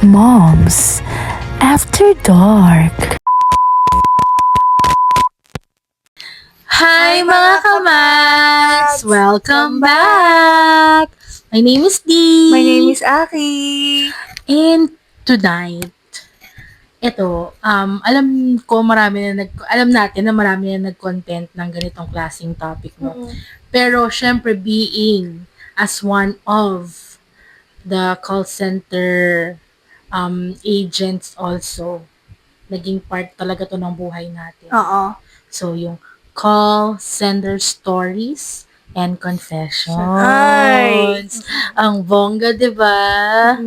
Moms After Dark. Hi mga kamats! Welcome back! My name is Dee. My name is Aki. And tonight, alam natin na marami na nag-content ng ganitong klaseng topic, no? Pero syempre being as one of the call center agents also, naging part talaga to ng buhay natin. Oo. So, yung call center stories and confessions. Ay! Ang bongga, di ba?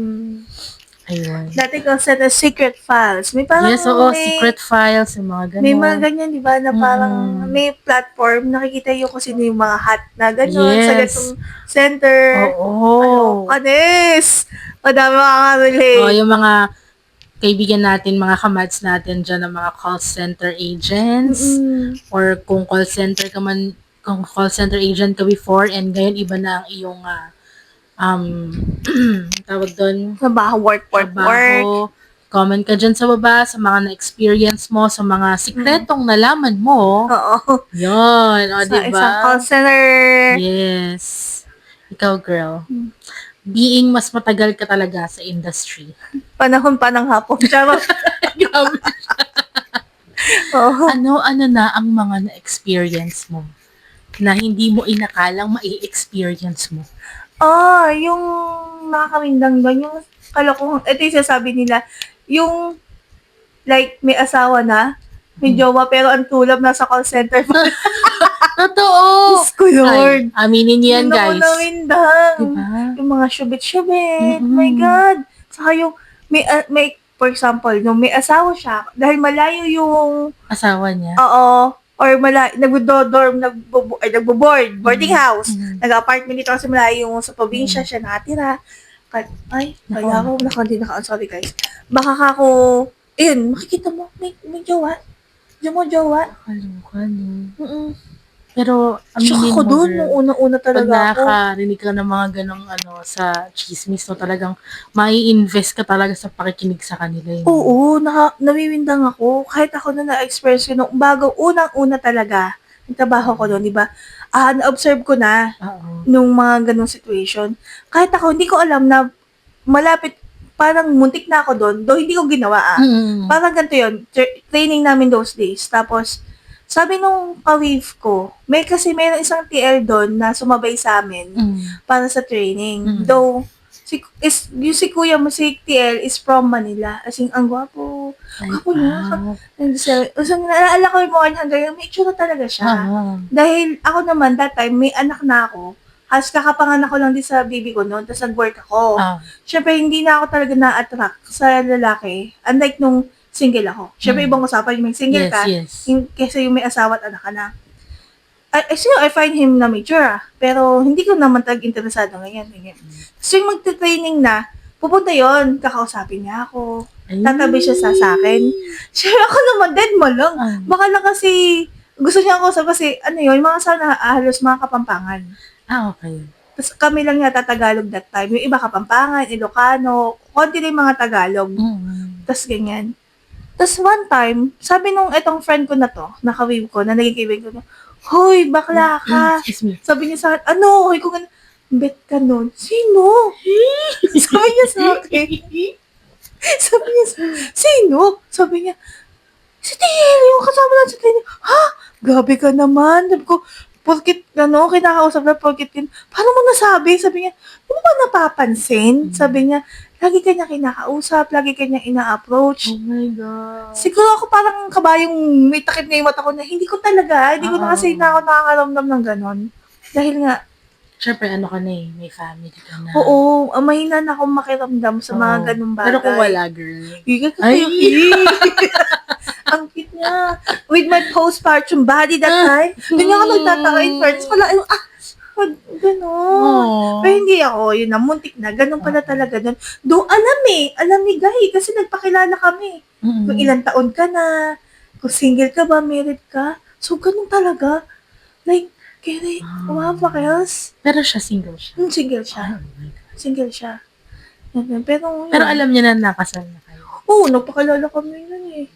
Ayun. Dati ko set as secret files. May parang Yes, oo, secret files, yung mga ganun. May mga ganyan, di ba, na parang may platform, nakikita yung kung sino yung mga hot na gano'n sa ganitong center. Oo. Kanis! Madami makaka-relate. Oo, yung mga kaibigan natin, mga kamads natin dyan, ng mga call center agents, or kung call center agent ka before, and ngayon iba na ang iyong tawag doon, Trabaho, work. Comment ka dyan sa baba, sa mga na-experience mo, sa mga sikretong nalaman mo. Oo. Yun, o, Sa diba? isang call center. Yes. Ikaw, girl. Being mas matagal ka talaga sa industry. Panahon pa ng hapon. Grabe. Oo. Ano na ang mga na-experience mo na hindi mo inakalang mai-experience mo? Yung nakakamindang doon, yung kalokohan, ito yung sasabi nila, yung like may asawa na, may jowa, pero ang tulab nasa call center. Totoo! Diyos ko, Lord. Ay, aminin niyo yan, guys. Yung namindang. Diba? Yung mga syubit-syubit. My God. Saka yung, may, for example, nung may asawa siya, dahil malayo yung, Asawa niya? oo, or nagbo-dorm, boarding house. Nag-apartment dito kasi malayo yung sa probinsya siya nakatira. Sorry guys. Baka makikita mo, may jowa. Jowa. Kaloka, no? Pero, Shock aminin ako mo, doon, girl, nung una-una pag talaga ako. nakakarinig ka ng mga ganong sa chismis, no, talagang mai-invest ka talaga sa pakikinig sa kanila. Yun. Oo, nawiwindang ako. Kahit ako na na-experience ko nung unang-una talaga, yung trabaho ko doon, di ba? Na-observe ko na nung mga ganong situation. Kahit ako, hindi ko alam na malapit, parang muntik na ako doon, though hindi ko ginawa. Parang ganito yun, training namin those days. Tapos, sabi nung ka-wave ko, mayroon isang TL doon na sumabay sa amin para sa training. Though, yung si kuya mo, si TL, is from Manila. As in, ang gwapo. Gwapo niya. So, naalala ko yung mga 100, may itsura talaga siya. Dahil ako naman, that time, may anak na ako. Has kakapanganak ko lang din sa baby ko noon, tapos nag-work ako. Siyempre, hindi na ako talaga na-attract sa lalaki. Unlike nung single ako. Siyempre, ibang usapan yung may single ka, kasi yung may asawa at anak ka na. I find him na mature, pero hindi ko naman interesado ngayon. So, yung magte-training na, pupunta yon, kakausapin niya ako. Tatabi siya sa akin. Siyempre, ako naman, dead mo lang. Baka lang kasi, gusto niya ako kasi, yung mga sana halos mga Kapampangan. Okay. Tapos kami lang yata Tagalog that time. Yung iba Kapampangan, Ilocano, konti na yung mga Tagalog. Tapos ganyan. Tapos one time, sabi nung etong friend ko na to, naka-wave ko, na naging kaibigan ko, hoy, bakla ka. Sabi niya sa akin, hoy, kung bet ka nun. Sino? Sabi niya sa akin. Sino? Sabi niya, si TL, yung kasama lang sa training. Ha? Grabe ka naman. Sabi ko, porkit, kinakausap na porkit, paano mo nasabi? Sabi niya, di mo ba napapansin? Sabi niya, lagi ka niya kinakausap, lagi ka niya ina-approach. Oh my God. Siguro ako parang kabayong may takip na yung mata ko na hindi ko na kasi na ako nakakaramdam ng ganon. Dahil nga, syempre, ka na may family ka na. Oo, mahina na akong makiramdam sa mga ganung bagay. Pero kung wala, girl. Ang cute niya. With my postpartum body that time, doon niya ako nagtataka in fairness. Gano'n. Pero hindi ako, yun na, muntik na. Ganun pala talaga doon. Alam ni Guy, kasi nagpakilala kami. Kung ilang taon ka na, kung single ka ba, married ka. So, ganun talaga. Like, Kaya, wow, pakils. Pero siya, single siya. Single siya. Oh my God. Single siya. Pero, Pero alam niya na nakasal na kayo. oo, nagpakilala kami nun eh.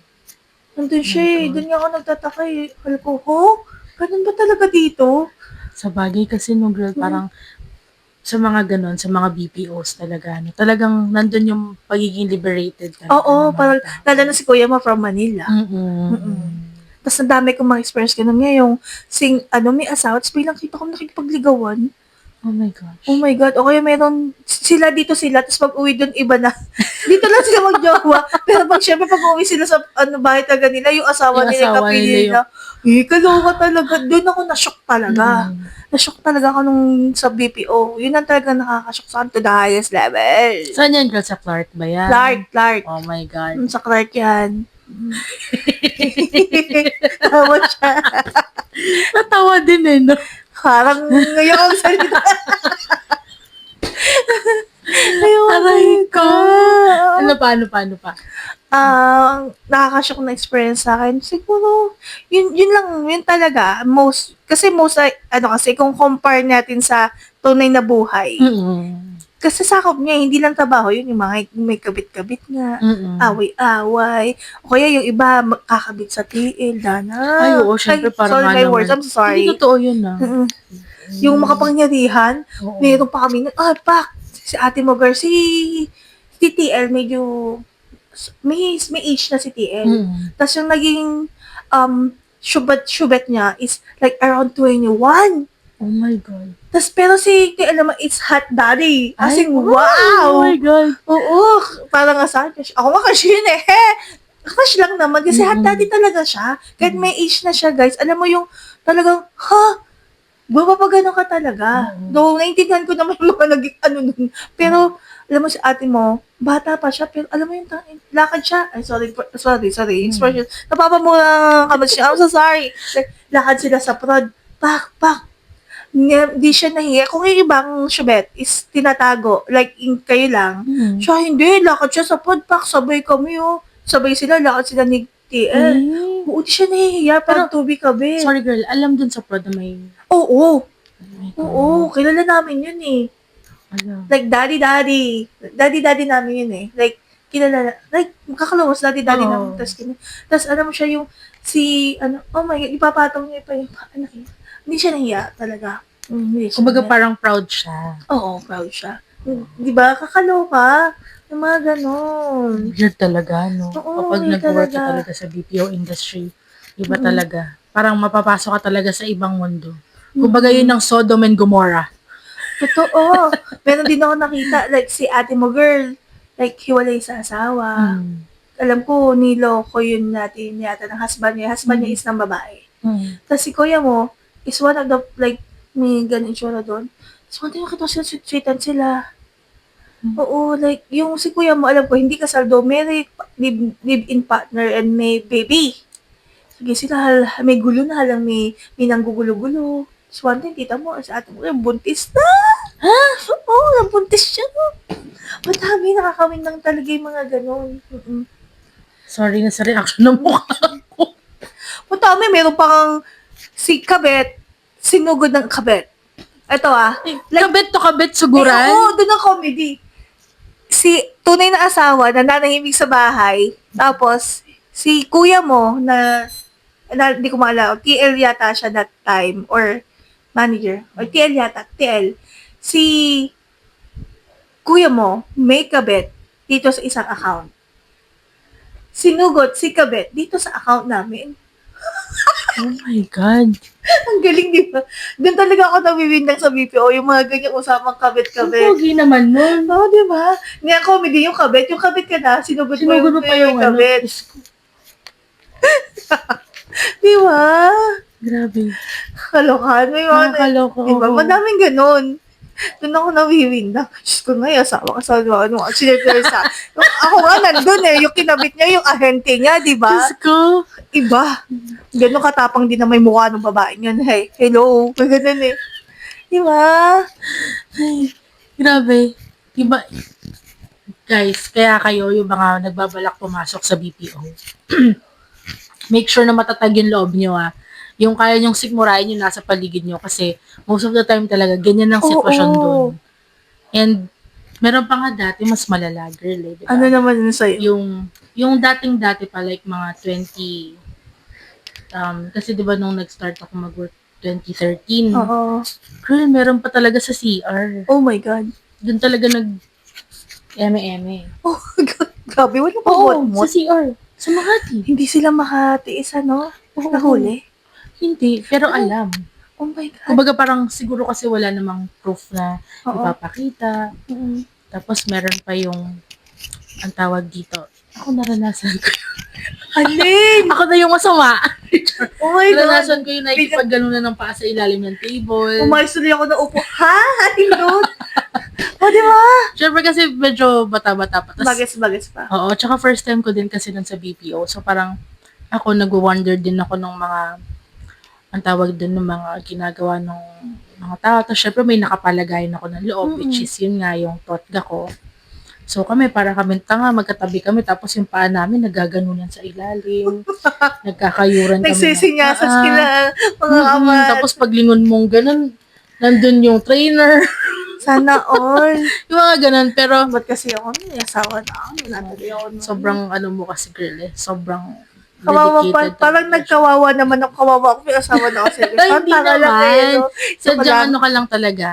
Nandun siya eh. God. Doon nga ako nagtataka eh. Kala ko, ganun ba talaga dito? Sa bagay kasi no girl, parang sa mga ganon, sa mga BPOs talaga, no, talagang nandun yung pagiging liberated talaga. Oo, ng mga parang, tao. lalo na si Kuya mo from Manila. Mm-mm. Tapos ang dami kong mga experience ganun nga yung may asawa, tapos bilang kita ko nakikipagligawan. Oh my gosh. Oh my God, o kaya meron, sila, tapos pag uwi doon, iba na. Dito lang sila magjowa. Pero syempre pag uwi sila sa bahay talaga nila, yung asawa Yung nila, asawa kapili nila nila. Kaloka talaga. Doon ako na-shock talaga. Na-shock talaga ako nung sa BPO. Yun ang talaga nakaka-shock sa akin to the highest level. Saan yan girl? Sa Clark ba yan? Clark. Oh my God. Sa Clark yan. Tawa siya. Natawa din eh, no? Parang ngayon ang salita. Aray ko. Ano pa? Nakaka-shock na experience sa akin. Siguro, yun talaga, kasi kung compare natin sa tunay na buhay, kasi sakop niya, hindi lang trabaho yun, yung mga may kabit-kabit nga, away-away, o kaya yung iba, kakabit sa TL, Dana. Ay, oo, syempre, parang sorry nga my naman. words, I'm sorry. Hindi totoo yun, ah. Yung makapangyarihan, Oo. meron pa kami, si ate mo girl, si TL, medyo, may age na si TL. Tapos yung naging, syubet niya is like around 21. Oh my God. Tapos pero si TL naman, it's hot daddy. As in, wow! Oh my God. Oo, parang nga sa akin, ako nga crush yun eh. Crush lang naman, kasi hot daddy talaga siya. Kahit may age na siya, guys. Alam mo yung talagang, bumapagano ka talaga. Though, naintindihan ko naman yung mga nun. Pero, alam mo si ate mo, bata pa siya, pero alam mo yung lakad siya. Ay, sorry. Expression. Napapamura ka ba siya? I'm so sorry. Like, lakad sila sa prod. Pak. Hindi siya nahiya. Kung yung ibang syubet is tinatago, like, kayo lang, siya hindi. Lakad siya sa prod. Pak, sabay kami, Sabay sila, lakad sila ni TL. Oo, di siya nahihiya. Parang tubi kabi. Sorry girl, alam dun sa prod na may... Oo, kilala namin yun eh. Alam. Like, daddy namin yun eh. Like, kilala, like, makakalawas, daddy namin. Tapos, alam mo siya yung, oh my God, ipapatong niya pa yung anak niya. Hindi siya nahiya talaga. Hindi siya Kumbaga nahiya. parang proud siya. Oo, proud siya. Di ba? Kakaloka. Yung mga ganon. Weird talaga, no? Oo, Kapag weird nag-work ka talaga. talaga sa BPO industry, iba talaga. Parang mapapasok ka talaga sa ibang mundo. Kumbaga yun ng Sodom and Gomorrah. Totoo. Meron din ako nakita, like, si ate mo girl, like, hiwalay sa asawa. Alam ko, niloko yun natin yata ng husband niya. Husband niya is ng babae. Tapos si kuya mo, is one of the, like, may ganun itsura doon. Tapos one time nakita sila, sweet-sweetan sila. Oo, like, yung si kuya mo, alam ko, hindi kasaldo, married, live-in partner, and may baby. Sige sila, may gulo na, halang may nanggugulo-gulo. So, one time, kita mo, sa atin mo, buntis na. Oo, buntis siya. Madami, nakakawin lang talaga yung mga ganon. Sorry na sa reaction ng mukha ko. Madami, meron pa kang si kabet, sinugod ng kabet. Ito Like, kabet suguran? Oo, doon ang comedy. Si tunay na asawa na nanahimik sa bahay, tapos si kuya mo na hindi ko maalala, TL yata siya that time, or manager, or TL yata, TL. Si kuya mo, may kabet dito sa isang account. Sinugot si kabet dito sa account namin. Oh my God. Ang galing, di ba? Doon talaga ako nawiwindang sa BPO, yung mga ganyang usapang kabit-kabit. Pogi naman nun. Oo, di ba? Nga comedy yung kabit. Yung kabit ka na, sinugod mo Sinugod mo pa yung kabit. Di ba? Grabe. Kalokan. Nakakaloko. Di ba? Madaming ganun. Doon ako nawiwindang. Diyos ko nga, asawa ka sa sinerteresa. Ako nga nandun yung kinabit niya, yung ahente niya, di ba? Diyos ko. Iba. Ganun katapang din na may mukha ng babae niyan. Hey, hello. Ganun eh. Di ba? Ay, grabe. Diba, guys, kaya kayo, yung mga nagbabalak pumasok sa BPO, make sure na matatag yung loob nyo yung kaya nyong sigmurahin yung nasa paligid nyo kasi most of the time talaga ganyan ang sitwasyon Oo. doon. And meron pa nga dati mas malala, girl, eh, diba? Ano naman yun sa'yo? Yung dating-dati pa, like mga 20, kasi diba nung nag-start ako mag-work 2013, Oo. girl, meron pa talaga sa CR. Oh my God. Doon talaga eme-eme. Oh my God. Grabe, wala pa Oo, mo. sa CR. Sa Makati. Hindi sila makatiis, ano? Oo. Nahuli. Hindi, pero Ay. alam. Oh my God. Kumbaga parang siguro kasi wala namang proof na Oo. ipapakita. Mm. Tapos meron pa yung, ang tawag dito, ako naranasan ko yun. Alin? Ako na yung masama. Oh my God. Naranasan ko yung nakikipagganunan ng paa sa ilalim ng table. Umayos tuloy ako na upo. Ha? Atindot? O, di ba? Siyempre kasi medyo bata-bata pa. Tas, Bagis pa. oo, tsaka first time ko din kasi dun sa BPO. So parang ako nag-wonder din ako ng mga, ang tawag dun ng mga ginagawa ng mga tao. Tapos syempre may nakapalagayan ako ng loob, which is yun nga yung totga ko. So kami, para kami tanga, magkatabi kami, tapos yung paa namin nagaganunan sa ilalim, nagkakayuran kami. Nagsisinyasas sila, mga kamat. Tapos paglingon mong ganun, nandun yung trainer. Sana all. Yung mga ganun, pero Ba't kasi ako, may asawa na ako, natuloy ako. sobrang ano mo kasi girl eh, sobrang Kawawa pa, dedicated. parang nagkawawa naman ako, kawawa ako, may asawa na ako. Hindi Tanga lang naman. eh, no? Sadyang ano ka lang talaga,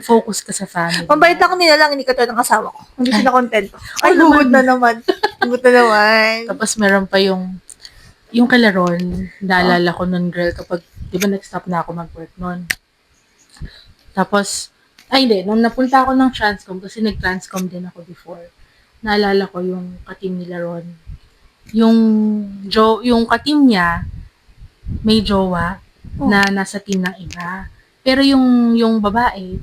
focus ka sa family. Mabait ako nila lang, hindi ka ng asawa ko. Hindi sila kontento. Ay, naman. hugot na naman. Hugot na naman. Tapos meron pa yung kalaron, naalala ko nun girl, kapag, di ba nag-stop na ako mag-work nun. Tapos, ay hindi, nung napunta ako ng Transcom, kasi nag-Transcom din ako before, naalala ko yung katim nila Ron. Yung katim niya, may jowa na nasa team ng iba. Pero yung babae,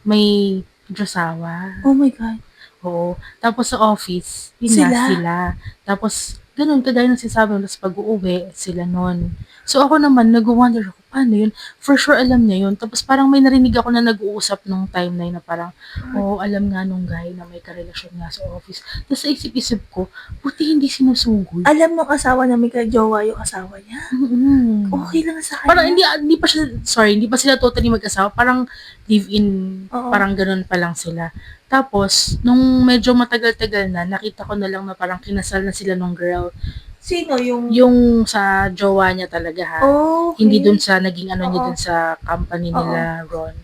may josawa. Oh my God. Oo. Tapos sa office, yun nga sila. Tapos, ganun, kagaya ng sinasabi mo, tapos pag-uuwi, sila nun. So ako naman, nag-wonder ako, paano yun? For sure, alam niya yun. Tapos parang may narinig ako na nag-uusap nung time na yun na parang, alam nga nung guy na may karelasyon nga sa office. Tapos sa isip-isip ko, buti hindi sinusugod. Alam nung asawa na may kajowa yung asawa niya. Mm-hmm. Okay lang sa kanya. Parang hindi pa sila totally mag-asawa. Parang live-in, parang ganun pa lang sila. Tapos, nung medyo matagal-tagal na, nakita ko na lang na parang kinasal na sila nung girl. Sino yung? Yung sa jowa niya talaga ha. Okay. Hindi dun sa naging ano niya dun sa company nila Ron.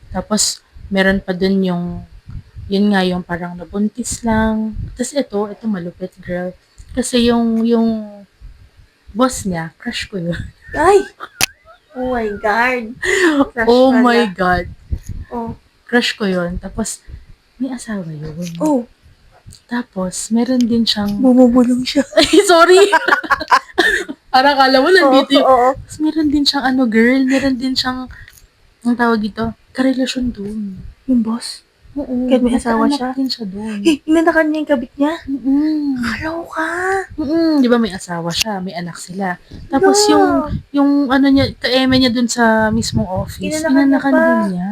Tapos, meron pa dun yun nga yung parang nabuntis lang. Tapos ito malupit girl. Kasi yung boss niya, crush ko yun. Ay! Oh my God. Crush Oh pala. my God. Oh. Crush ko yun. Tapos, may asawa yun. Oh. Tapos, meron din siyang... Bumubulong siya. Ay, sorry! Parang kala mo nandito yun. Oo. Tapos, meron din siyang meron din siyang, ang tawag dito, karelasyon dun. Yung boss? Oo. Kahit may asawa siya? din siya dun. Eh, inanakan niya yung kabit niya? Kalaw ka. Di ba may asawa siya, may anak sila. Tapos No. yung ano niya, ka-eme niya dun sa mismong office, inanakan din niya.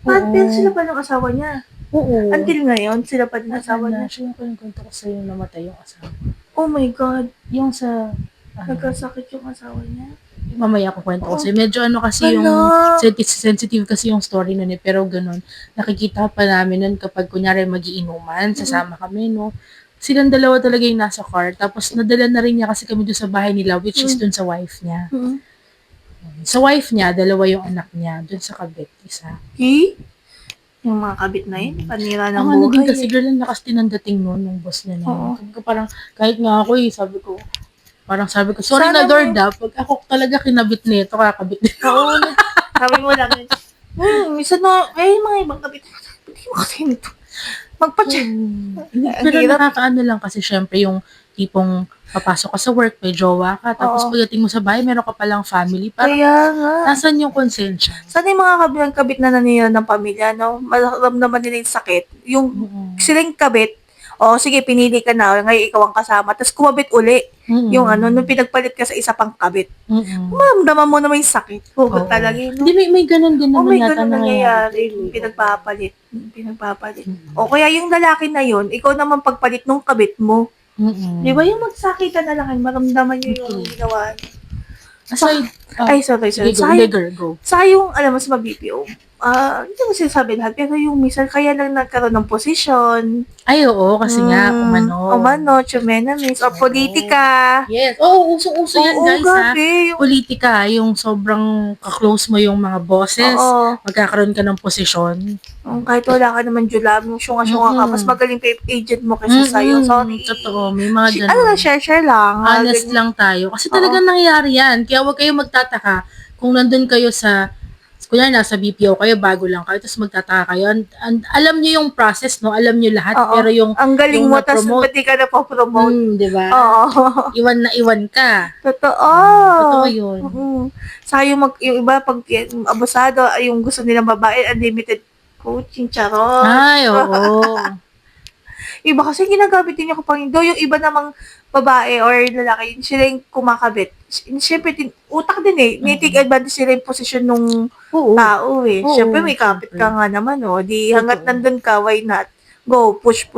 Pero sila pa ng asawa niya? Oo. Until ngayon, sila pa ng asawa niya? Siya yung kwento ko sa'yo namatay yung asawa. Oh my God. Yung sa... Nagkasakit yung asawa niya? Mamaya ko kwento ko sa'yo. Medyo ano kasi yung sensitive kasi yung story nun eh. Pero ganun, nakikita pa namin nun kapag kunyari magiinuman, sasama kami, no? Silang dalawa talaga yung nasa car. Tapos nadala na rin niya kasi kami doon sa bahay nila, which is doon sa wife niya. Sa wife niya, dalawa yung anak niya. Doon sa kabit, isa. Yung mga kabit na yun, panira ng Ang buhay. ano din kasi girl, ang lakas din ang dating nun, nung boss niya na yun. Parang, kahit nga ako sabi ko, sorry Sana na Dorda, pag ako talaga kinabit nito, kakabit nito. Oo, sabi mo lang yun. Minsan na, mga ibang kabit, hindi mo kasi nito. Magpa-check. Pero nakakaano lang kasi syempre yung tipong papasok ka sa work, may jowa ka, tapos pagdating mo sa bahay, meron ka palang family. Parang, kaya nga. nasan yung konsensya? Sana yung mga kabit na nanira ng pamilya, no? Maramdaman nila yung sakit. Yung silang kabit, sige, pinili ka na, ngayon ikaw ang kasama, tapos kumabit uli. Yung nung pinagpalit ka sa isa pang kabit. Maramdaman mo naman yung sakit. Hugot talaga yun. Hindi, may ganun din naman may yata ganun nangyayari. Pinagpapalit. O kaya yung lalaki na yun, ikaw naman pagpalit nung kabit mo. Di ba yung magsakitan na lang, maramdaman nyo yung ginawa niya. Aside, Ay, sorry. sige, go. Sa Hindi, girl, go. yung, alam mo, sa mga BPO, hindi mo sinasabi lahat, pero yung minsan, kaya lang nagkaroon ng posisyon, Ay, oo, kasi nga, umano, chumenamis, or politika. Yes. Oo, usong-uso yan, Oo, guys, ha. gabi. Politika, yung sobrang ka-close mo yung mga bosses, Oo. magkakaroon ka ng posisyon. Kahit wala ka naman julab, yung syunga-syunga ka, mas magaling pa yung agent mo kaysa sa'yo. Sorry. Totoo, may mga ganun. Ano lang, share lang. Honest lang tayo. Kasi talagang nangyayari yan. Kaya huwag kayong magtataka kung nandun kayo sa, kunyari nasa BPO kayo, bago lang kayo, tapos magtataka kayo. Alam nyo yung process, no? Alam nyo lahat, pero yung ang galing yung mo, tas na-promote, ba't di ka na-promote? di ba? Oo. Iwan na iwan ka. Totoo. Totoo yun. Saka yung iba, pag abusado, yung gusto nilang babae, unlimited coaching, charot. Ay, oo. Iba kasi ginagamit din yung kapangdo, yung iba namang babae or lalaki, sila yung kumakabit. Siyempre, utak din eh. May take advantage sila yung posisyon nung tao eh. Siyempre, may kapit ka nga naman, oh. Di hanggat nandun ka, why not? Go, push.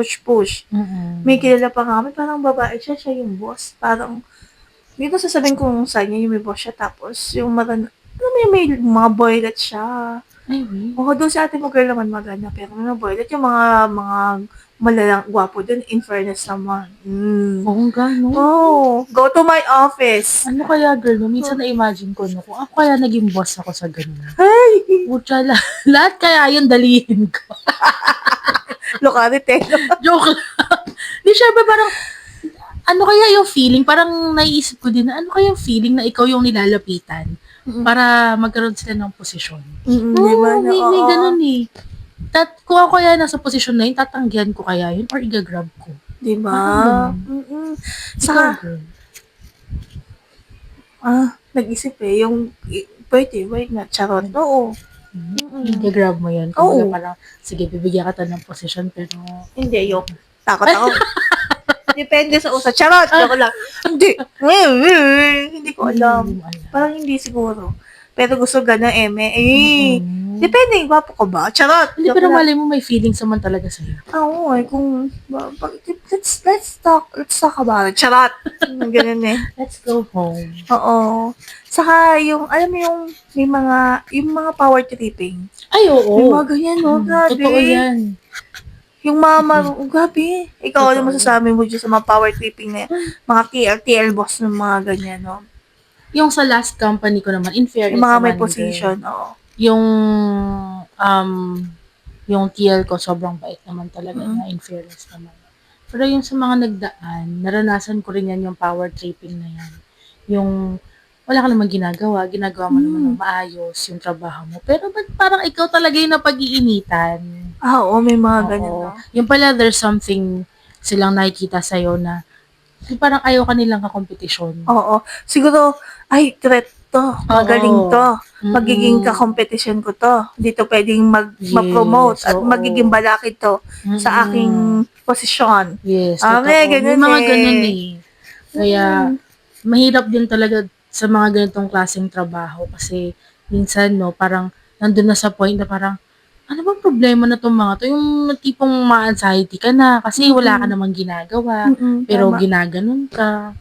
May kilala pa nga, may parang babae siya yung boss. Parang, dito sasabihin kung saan niya yung may boss siya. Tapos, yung may mga boylet siya. Oo, doon sa ating girl naman maganda. Pero may mga boylet, yung mga malalang gwapo dun, in fairness naman. Oo, gano'n. Go to my office. Ano kaya, girl, no? Minsan na-imagine ko, no? Kung ako kaya naging boss ako sa ganun. Ay! Pucha, lahat kaya yun dalihin ko. Lokarite. Joke lang. Di, syempre parang, ano kaya yung feeling? Parang naiisip ko din na, ano kaya yung feeling na ikaw yung nilalapitan para magkaroon sila ng posisyon? Diba? May ganun eh. Kung ako kaya nasa posisyon na yun, tatanggihan ko kaya yun or i-grab ko. Diba? Saka, nag-isip eh, yung pwede, why not? Charot. Oo. I-grab mo yun. Kung parang, sige, bibigyan ka ta ng posisyon, pero... Hindi, yok. Takot ako. Depende sa usa. Charot! Joke lang. Hindi ko alam. Parang hindi siguro. Pero gusto gana eme. Depende, gwapo ko ba? Charot! Hindi, pero mali mo may feelings naman talaga sa'yo. Oo, kung... Let's talk about it. Charot! Ganun eh. Let's go home. Oo. Saka yung, alam mo yung mga power tripping. Ay, oo. Yung mga ganyan, no? Grabe. Totoo yan. Yung mga gabi. Ikaw, ano masasabi mo dyan sa mga power tripping na yan? Mga TL boss ng mga ganyan, no? Yung sa last company ko naman, in fairness yung mga may naman, position, oo. Yung TL ko, sobrang bait naman talaga na, in fairness naman. Pero yung sa mga nagdaan, naranasan ko rin yan yung power tripping na yan. Yung, wala ka naman ginagawa mo naman ng maayos yung trabaho mo. Pero ba't parang ikaw talaga yung napag-iinitan? Oo, may mga ganyan, no? Yung pala, there's something silang nakikita sa'yo na parang ayaw ka nilang kakompetisyon. Oo. Siguro, ay, threat to. Magaling to. Magiging kakompetisyon ko to. Dito pwedeng mag-promote at magiging balakid to sa aking posisyon. Yes, may ganun mga ganun eh. Kaya, mahirap din talaga sa mga ganitong klaseng trabaho kasi minsan, no, parang nandun na sa point na parang, ano bang problema na itong mga to? Yung tipong ma-anxiety ka na kasi wala ka namang ginagawa, pero ginaganon ka.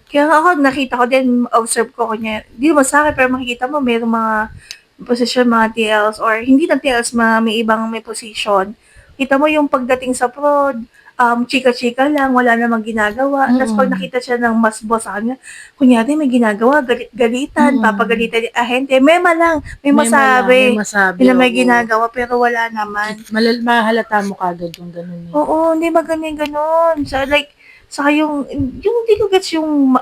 Kaya ako, nakita ko din, observe ko kanya, di naman sa akin, pero makikita mo, mayroong mga position, mga TLs, or hindi na TLs, may ibang may position. Kita mo yung pagdating sa prod, chika-chika lang, wala namang ginagawa. Tapos pag nakita siya ng mas boss sa kanya, kunyari may ginagawa, galitan, papagalitan, ahente, may masabi na may ginagawa, pero wala naman. Mahalata mo kagad yung ganun. Oo, hindi ganun. So, like, saka yung hindi ko gets yung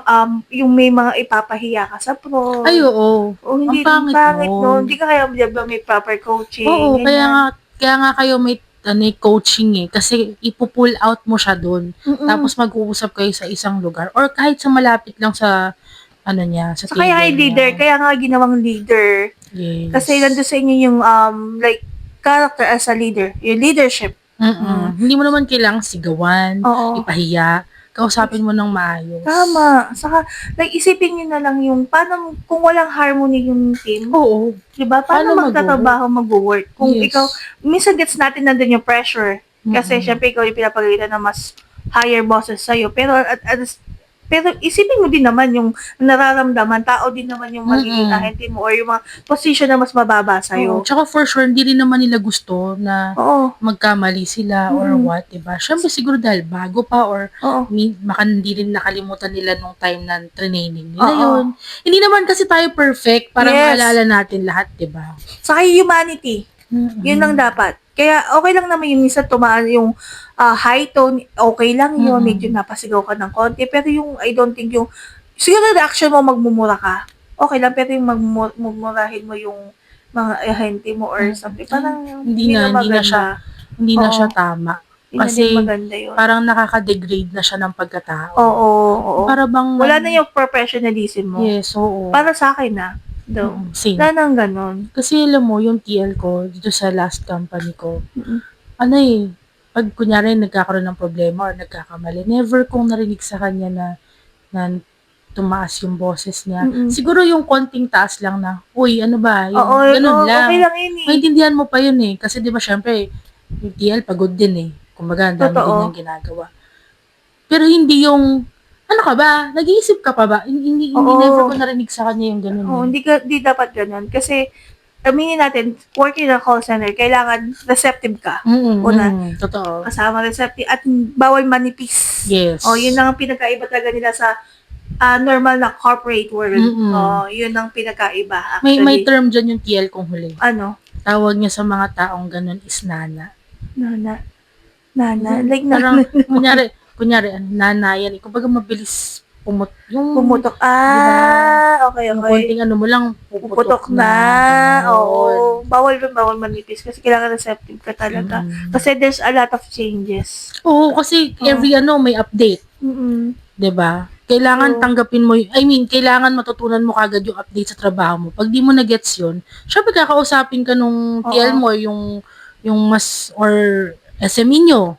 may mga ipapahiya ka sa pro. Ay, oo. Hindi ang pangit no. Hindi ka kaya may proper coaching. Oo, kaya nga kayo may coaching eh. Kasi ipo-pull out mo siya doon. Tapos mag-uusap kayo sa isang lugar. Or kahit sa malapit lang sa sa table kaya leader. Kaya nga ginawang leader. Yes. Kasi nandun sa inyo yung like character as a leader. Yung leadership. Hindi mo naman kailangang sigawan, ipahiya. Kausapin mo ng maayos. Tama. Saka, like, isipin nyo na lang yung, paano, kung walang harmony yung team. Oo. Diba? Paano magtatrabaho, mag-work? Kung ikaw, minsan gets natin nandun yung pressure. Kasi, syempre, ikaw yung pinapagalitan ng mas higher bosses sa'yo. Pero, Pero isipin mo din naman yung nararamdaman, tao din naman yung magiging ahente mo or yung mga position na mas mababa Oo. sa'yo. Tsaka for sure, hindi rin naman nila gusto na Oo. magkamali sila or what, diba? Siyempre siguro dahil bago pa or Oo. baka hindi rin nakalimutan nila nung time na training nila Oo. yun. Hindi naman kasi tayo perfect, parang Yes. maalala natin lahat, diba? Saka yung humanity, yun lang dapat. Kaya okay lang naman yung minsan tumaan yung high tone, okay lang yun, medyo napasigaw ka ng konti. Pero yung, I don't think yung, siguro reaction mo magmumura ka, okay lang, pero yung magmumurahin mo yung mga ahente mo or something, parang Hindi na maganda. Hindi na Oo. siya tama. Hindi na Kasi din maganda yun. parang nakaka-degrade na siya ng pagkatao. Oo. Para bang Wala na yung professionalism mo. Yes, oo. Para sa akin na, daw. Same. Wala nang ganon. Kasi alam mo, yung TL ko, dito sa last company ko, Mm-mm. pag kunyari nagkakaroon ng problema or nagkakamali, never kong narinig sa kanya na tumaas yung boses niya. Siguro yung konting taas lang na, uy, ano ba, yung ganun lang. Okay lang yun eh. Maintindihan mo pa yun eh. Kasi di ba syempre, yung TL pagod din eh. Kumbaga, ang dami din Totoo. niyang ginagawa. Pero hindi yung, ano ka ba? Nag-iisip ka pa ba? Hindi never ko narinig sa kanya yung ganun. Oo, hindi dapat ganun. Kasi, aminin natin, working in a call center, kailangan receptive ka. Una. Totoo. Kasama receptive at bawal manipis. Yes. Yun ang pinagkaiba talaga nila sa normal na corporate world. Yun ang pinagkaiba actually. May term dyan yung TL kong huli. Ano? Tawag niya sa mga taong ganun is nana. Nana? Like Parang, nana. kunyari, nana yan. Kumbaga mabilis Pumutok. Okay. Yung konting ano mo lang, Puputok na. Oo. Bawal manipis kasi kailangan receptive ka talaga. Kasi there's a lot of changes. Oo, kasi every may update. 'Di ba? Kailangan tanggapin mo, kailangan matutunan mo kagad yung update sa trabaho mo. Pag di mo na-gets yun, syempre kakausapin ka nung TL mo, yung mas, or SME nyo.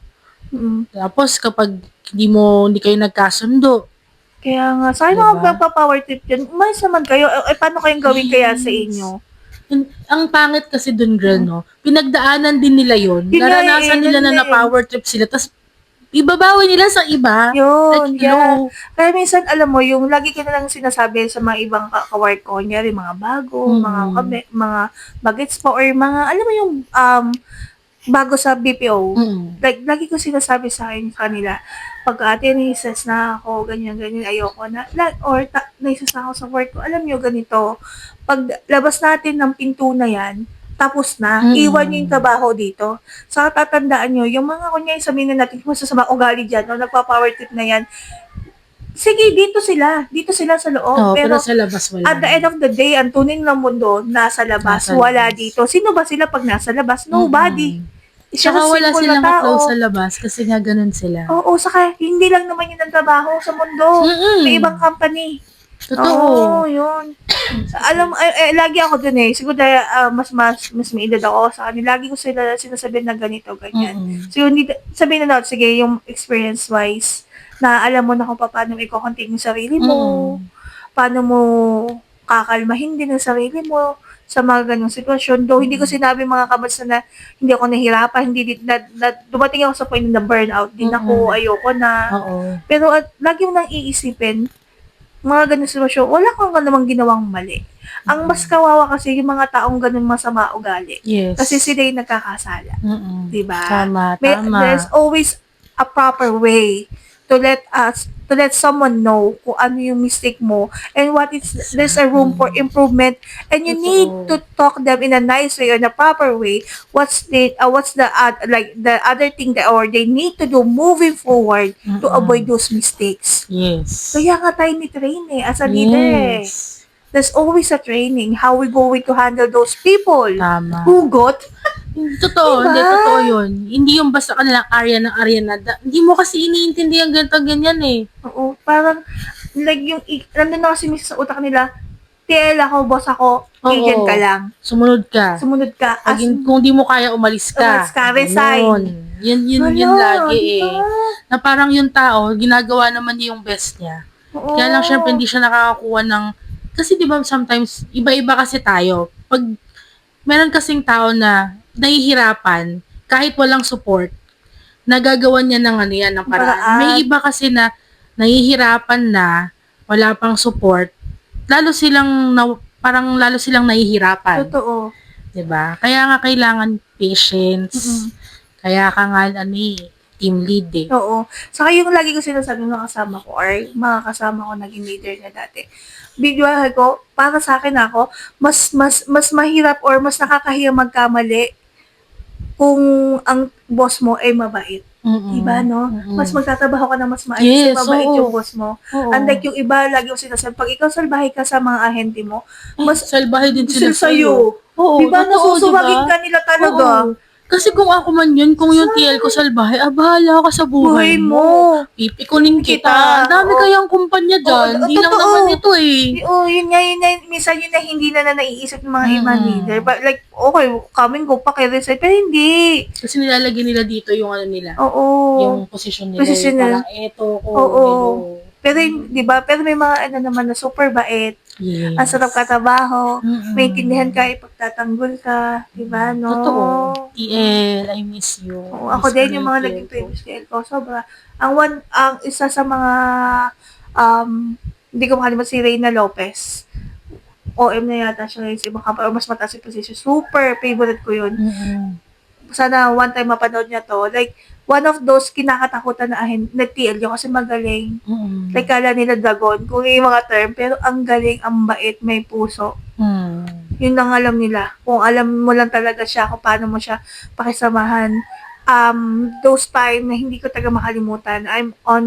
Tapos kapag hindi kayo nagkasundo, kaya nga, sa'yo mga magpa-power trip dyan, umayos naman kayo. Paano kayong gawin kaya sa inyo? Ang pangit kasi dun, girl, no? Pinagdaanan din nila yun. Naranasan nila na power trip sila. Tapos, ibabawi nila sa iba. Yun, Kaya minsan, alam mo, yung lagi ko na lang sinasabi sa mga ibang kawork ko, nyari, mga bago, mga bagets pa, or mga, alam mo yung, bago sa BPO. Like, lagi ko sinasabi sa kanila, pag naises na ako, ganyan, ayoko na. Or naises na ako sa work ko, alam nyo, ganito, pag labas natin ng pinto na yan, tapos na, iwan nyo yung trabaho dito. Saka tatandaan nyo, yung mga kunyari sabihin na natin, kung sa mga ugali dyan, o nagpa-power trip na yan, sige, dito sila sa loob. Pero sa labas wala. At the end of the day, ang tuning ng mundo, nasa labas, wala dito. Sino ba sila pag nasa labas? Nobody. Saka wala silang close sa labas kasi nga ganun sila. Oo, saka hindi lang naman yun ang trabaho sa mundo. May ibang company. Totoo. Yun. Alam, lagi ako dun eh. Siguro dahil mas may edad ako sa kanila. Lagi ko sila sinasabihin na ganito, ganyan. So, sabihin na natin, sige, yung experience-wise, na alam mo na kung paano i-continue yung sarili mo, paano mo kakalmahin din ang sarili mo sa mga ganong sitwasyon. Though, hindi ko sinabi mga kabats na hindi ako nahirapan, dumating ako sa point na burnout din ako, ayoko na. Pero lagi mo nang iisipin, mga ganong sitwasyon, wala kang namang ginawang mali. Ang mas kawawa kasi yung mga taong ganun masama ugali. Yes. Kasi sila yung nagkakasala. Diba? Tama. There's always a proper way to let someone know kung ano yung mistake mo and there's a room for improvement, and you need to talk them in a nice way, in a proper way, what's the other thing that or they need to do moving forward to avoid those mistakes. Yes. Kaya nga tayo ni-train as a leader. There's always a training how we going to handle those people. Tama. Hugot. Totoo, hindi, totoo yun. Hindi yung basta kanilang area na. Hindi mo kasi iniintindihan ganito, ganyan eh. Oo, parang, like yung, nandun na kasi sa utak nila, TL ako, boss ako, agent ka lang. Sumunod ka. Kung di mo kaya, umalis ka. Resign. Yun lagi eh. Na parang yung tao, ginagawa naman niya yung best niya. Kaya lang syempre hindi siya nakakakuha ng, kasi di ba sometimes, iba-iba kasi tayo. Pag meron kasing tao na nahihirapan, kahit walang support, nagagawa niya ng paraan. May iba kasi na nahihirapan na, wala pang support, parang lalo silang nahihirapan. Totoo. 'Di ba? Kaya nga kailangan patience. Mm-mm. Kaya ka nga team lead eh. Oo. Saka yung lagi ko sinasabi ng mga kasama ko or mga kasama ko naging leader na dati. Bigyan ko, para sa akin ako, mas mahirap or mas nakakahiya magkamali kung ang boss mo ay mabait. Diba, no? Mas magtatrabaho ka na mas maayos Yes, mabait oo. yung boss mo. Oo. Unlike yung iba, lagi yung sinasabi, pag ikaw salbahe ka sa mga ahente mo, mas salbahe din sila sa'yo. Oo, Diba, totoo, nasusuwagin diba? ka nila talaga. Oo. Kasi kung ako man yun, kung yung TL ko salbahe, bahala ka sa buhay mo. Pipikunin kita. Ang dami kayang kumpanya dyan. Hindi lang naman ito eh. Oo, yun nga, minsan yun na hindi na naiisip ng mga ibang leader. But like, okay, coming go pa kay resign, pero hindi. Kasi nilalagay nila dito yung ano nila. Oo. Yung position nila. Parang eto ko. Oo. Pero, di ba, pero may mga ano naman na super bait. Yes. Ang sarap katrabaho. Maintindihan ka, ipagtatanggol ka. Diba, no? Totoo. TL, I miss you. Oo, ako din yung mga naging previous TL ko. Sobra. Ang isa sa mga, hindi ko makalimutan si Reyna Lopez. OM na yata siya ngayon sa ibang company or mas mataas yung position. Super favorite ko yun. Sana one time mapanood niya to. Like, one of those kinakatakutan na TL yun kasi magaling. Like, kala nila dragon, kung yung mga term, pero ang galing, ang bait, may puso. Yun lang alam nila. Kung alam mo lang talaga siya, kung paano mo siya pakisamahan. Those time na hindi ko talaga makalimutan, I'm on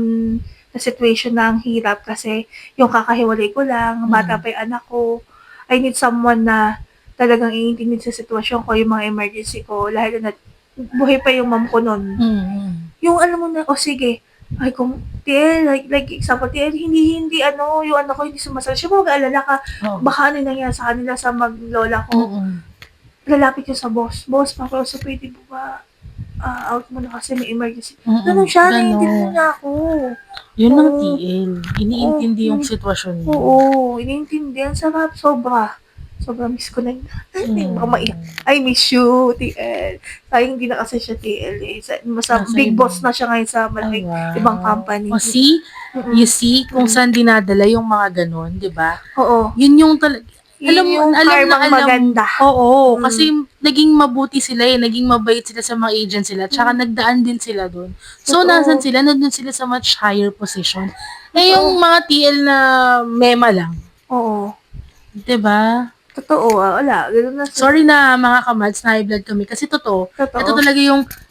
the situation na ang hirap kasi yung kakahiwalay ko lang, bata pa yung anak ko. I need someone na talagang iintindi sa sitwasyon ko, yung mga emergency ko, lalo na buhay pa yung mom ko nun. Yung alam mo na, sige, ay kung TL, like example, TL, hindi yung anak ko hindi sumasagot. Siya mag-aalala ka, baka ano nangyari sa kanila sa maglola ko. Lalapit yun sa boss. Boss, so pwede po ba out mo na kasi may emergency. Ganun siya, naiintindihan niya ako. Yun ang TL. Iniintindi yung sitwasyon niya. Oo, iniintindihan. Sarap, sobra. Sobrang miss ko na yun. I miss you, TL. Sayang hindi na kasi siya TL eh. Big boss na siya ngayon sa malaking ibang company. See? You see kung saan dinadala yung mga ganun, di ba? Oo. Yun yung talaga. Yung karmang maganda. Oo, kasi naging mabuti sila eh. Naging mabait sila sa mga agent sila. Tsaka nagdaan din sila doon. So, nasan sila? Nandun sila sa much higher position. Eh, yung mga TL na mema lang. Oo. Diba? Totoo, wala. Na sorry na mga kamads, na high blood kami. Kasi totoo. Ito talaga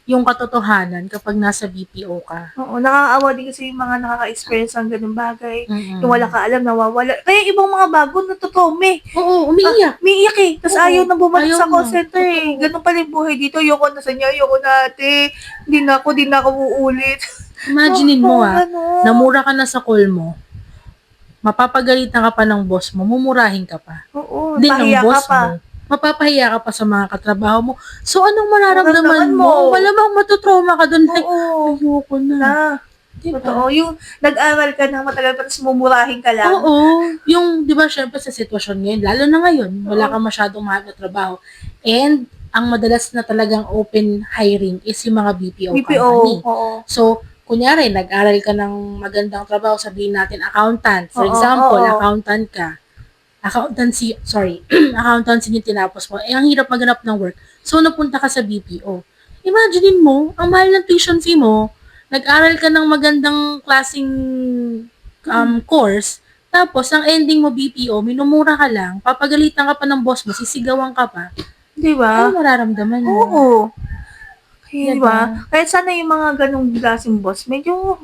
yung katotohanan kapag nasa BPO ka. Oo, nakakaawa din kasi yung mga nakaka-experience ng ganung bagay. Yung wala ka alam, nawawala. Kaya ibang mga bago, natutume. Oo, umiiyak. Umiiyak eh. Tapos ayaw na bumalik sa call center eh. Ganun pala yung buhay dito. Ayoko na sa niya, ayoko na ate. Hindi na ako uulit. Imaginein mo namura ka na sa call mo. Mapapagalitan ka pa ng boss mo, mumurahin ka pa. Oo, din ng boss mo. Mapapahiya ka pa sa mga katrabaho mo. So, anong mararamdaman mo? Malamang matutrauma ka doon. Like, ayoko na. Diba? Totoo. Yung nag-aral ka na matagal pa, tapos mumurahin ka lang. Oo. Yung, di ba, syempre sa sitwasyon ngayon, lalo na ngayon, wala ka masyadong mahal na trabaho. And, ang madalas na talagang open hiring is yung mga BPO company. Oo. So, kunyari, nag-aral ka ng magandang trabaho, sabihin natin accountant. For example, accountant ka. Accountancy yung tinapos mo. Eh, ang hirap maghanap ng work. So, napunta ka sa BPO. Imaginein mo, ang mahal ng tuition fee mo, nag-aral ka ng magandang klaseng course, tapos, ang ending mo BPO, minumura ka lang, papagalitan ka pa ng boss mo, sisigawan ka pa. Diba? Ano mararamdaman mo? Oo. Diba? Kaya sana yung mga ganong klaseng boss, medyo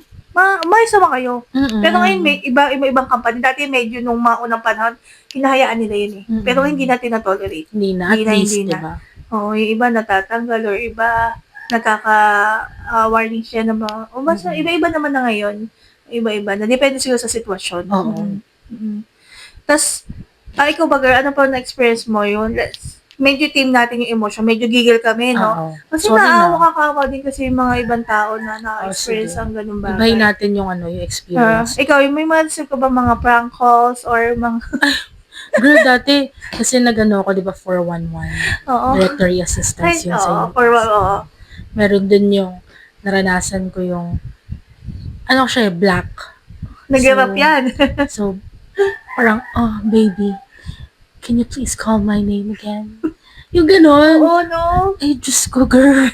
maisama kayo. Pero ngayon, may iba-ibang company. Dati medyo nung mga unang panahon, hinahayaan nila yun eh. Pero hindi natin na-tolerate. Hindi na, at least, diba? Oo, yung iba natatanggal or iba nakaka-warning siya na mga, basta iba-iba naman na ngayon. Iba-iba na. Depende siguro sa sitwasyon. Oo. Tapos, ikaw ba girl, ano pa na-experience mo yun? Medyo team natin yung emotion. Medyo gigil kami, no? Kasi nakakawa din kasi yung mga ibang tao na na-experience ang ganun bagay. Ibahin natin yung yung experience. Ikaw, may mga ka ba mga prank calls or mga... Girl, dati, kasi nag-ano ako, di ba, 411. Directory assistance yun sa UX. Meron din yung, naranasan ko yung, black. Naghirap yan. So, parang, oh, baby, can you please call my name again? Yung ganon. Oo, no? Ay, Diyos ko, girl.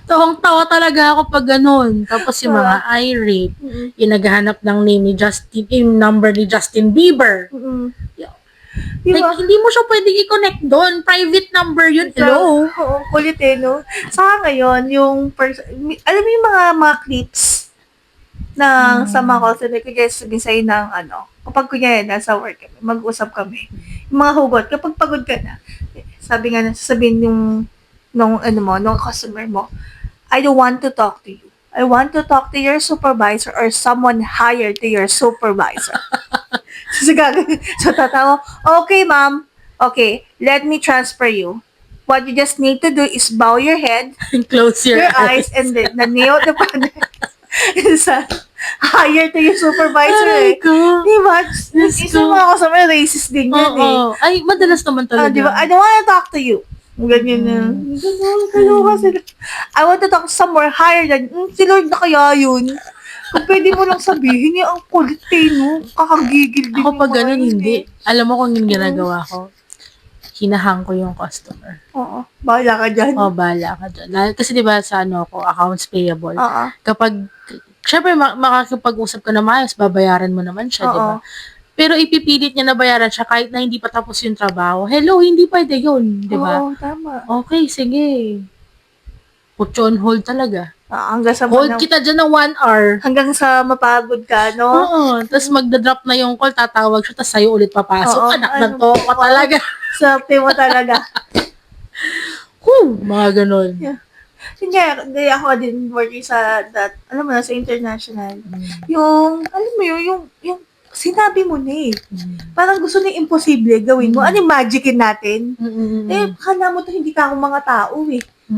Tawang-tawa talaga ako pag ganon. Tapos yung mga irate, yung naghahanap ng name ni Justin, yung number ni Justin Bieber. Diba? Like, hindi mo siya pwedeng i-connect doon. Private number yun. Hello? Oo, kulit no? Saka ngayon, alam mo yung mga clips ng sa mga call center, kaya sabihin sa'yo ng kapag kunyari nasa work kami, mag-usap kami, yung mga hugot, kapag pagod ka na, sabihin nung customer mo, I don't want to talk to you. I want to talk to your supervisor or someone hired to your supervisor. So tatawa, okay ma'am, okay, let me transfer you. What you just need to do is bow your head, Close your eyes, and then nail the sa hire to your supervisor. Ay, ko. Diba? Diyos Isa ko. mga customer, racist din yan Oo. Ay, madalas naman talaga. Diba? I don't wanna talk to you. Ganyan na. Kaloka sila. I want to talk to somewhere higher than, si Lord na kaya yun. Kung pwede mo lang sabihin niya, ang kulit no. Kakagigil din. Ako pag yung mga ganun, yun hindi. Alam mo kung yung ginagawa ko? Hinahang ko yung customer. Oo. Bahala ka dyan. Oh, bahala ka dyan. Kasi diba sa ako, accounts payable. Oo. Kapag, syempre makakipag-usap ka na maayos, babayaran mo naman siya, diba? Pero ipipilit niya na bayaran siya kahit na hindi pa tapos yung trabaho. Hello, hindi pwede yun, diba? Oo, tama. Okay, sige. Put you on hold talaga. Hanggang sa Hold kita dyan ng 1 hour. Hanggang sa mapagod ka, no? Oo. Tapos magda-drop na yung call, tatawag siya, tapos sa'yo ulit papasok. Oo. Anak ng toko talaga. Swerte mo talaga. Mga ganun. Yeah. Hindi ako din working sa alam mo na, sa international. Yung, alam mo yung sinabi mo na Parang gusto na imposible gawin mo. Ano yung magicin natin? Kala mo to hindi ka akong mga tao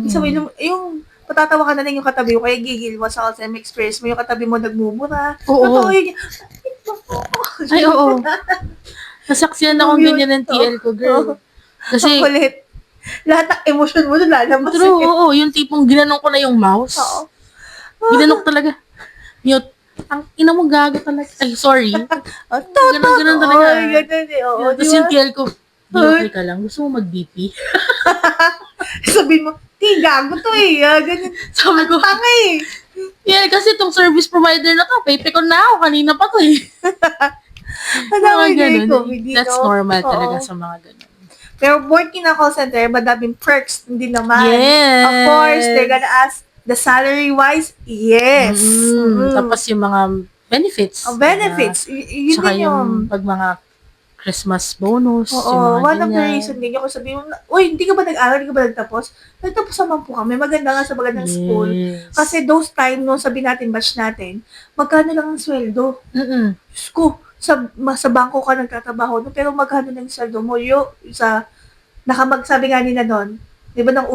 Sabi yung patatawa ka na lang yung katabi mo, kaya gigil mo sa call experience mo, yung katabi mo nagmumura. Oo. Totoo yun. Ay, oo. Nasaksiyan akong ganyan ng TL ko, girl. Kasi, ang kulit. Lahat ng emosyon mo doon lalabas. True, oo. Yung tipong ginanong ko na yung mouse. Oo. Ginanong talaga. Mute. Ang ina mo gago talaga. Ay, sorry. Ganun talaga. Oo, Tapos yung TL ko, di okay ka lang. Gusto mo mag-BP? Sabihin mo, di gago to ganyan. Sabi ko, Tanga yeah, kasi itong service provider na to, paype ko na ako. Kanina pa to Mga ganun. That's normal talaga sa mga ganun. Pero working na call center, madaming perks, hindi naman. Yes. Of course, they're gonna ask the salary-wise, yes. Tapos yung mga benefits. Benefits. Yun Tsaka din yung pag mga Christmas bonus. Oo, yung mga one of the ganyan. reason din ako sabihin, uy, hindi ka ba nag-aral, hindi ka ba nagtapos? Nagtapos naman po kami, maganda nga sa magandang school. Kasi those time, nung sabi natin, batch natin, magkano lang ang sweldo? Diyos ko, sa bangko ka nagtatrabaho, pero magkano lang sweldo mo? Sabi nga nila doon, di ba nang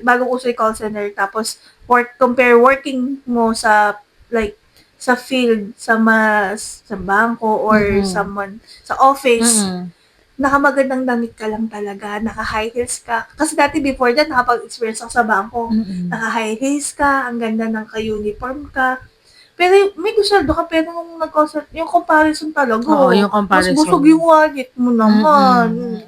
bagong uso yung call center, tapos compare working mo sa field, sa bangko or someone sa office, nakamagandang damit ka lang talaga, naka-high heels ka. Kasi dati before that, nakapag-experience ako sa bangko. Naka-high heels ka, ang ganda ng ka-uniform ka. Pero may kusweldo ka, pero nung nag-consult, yung comparison talaga. Oo, yung comparison. Mas busog yung wallet mo naman.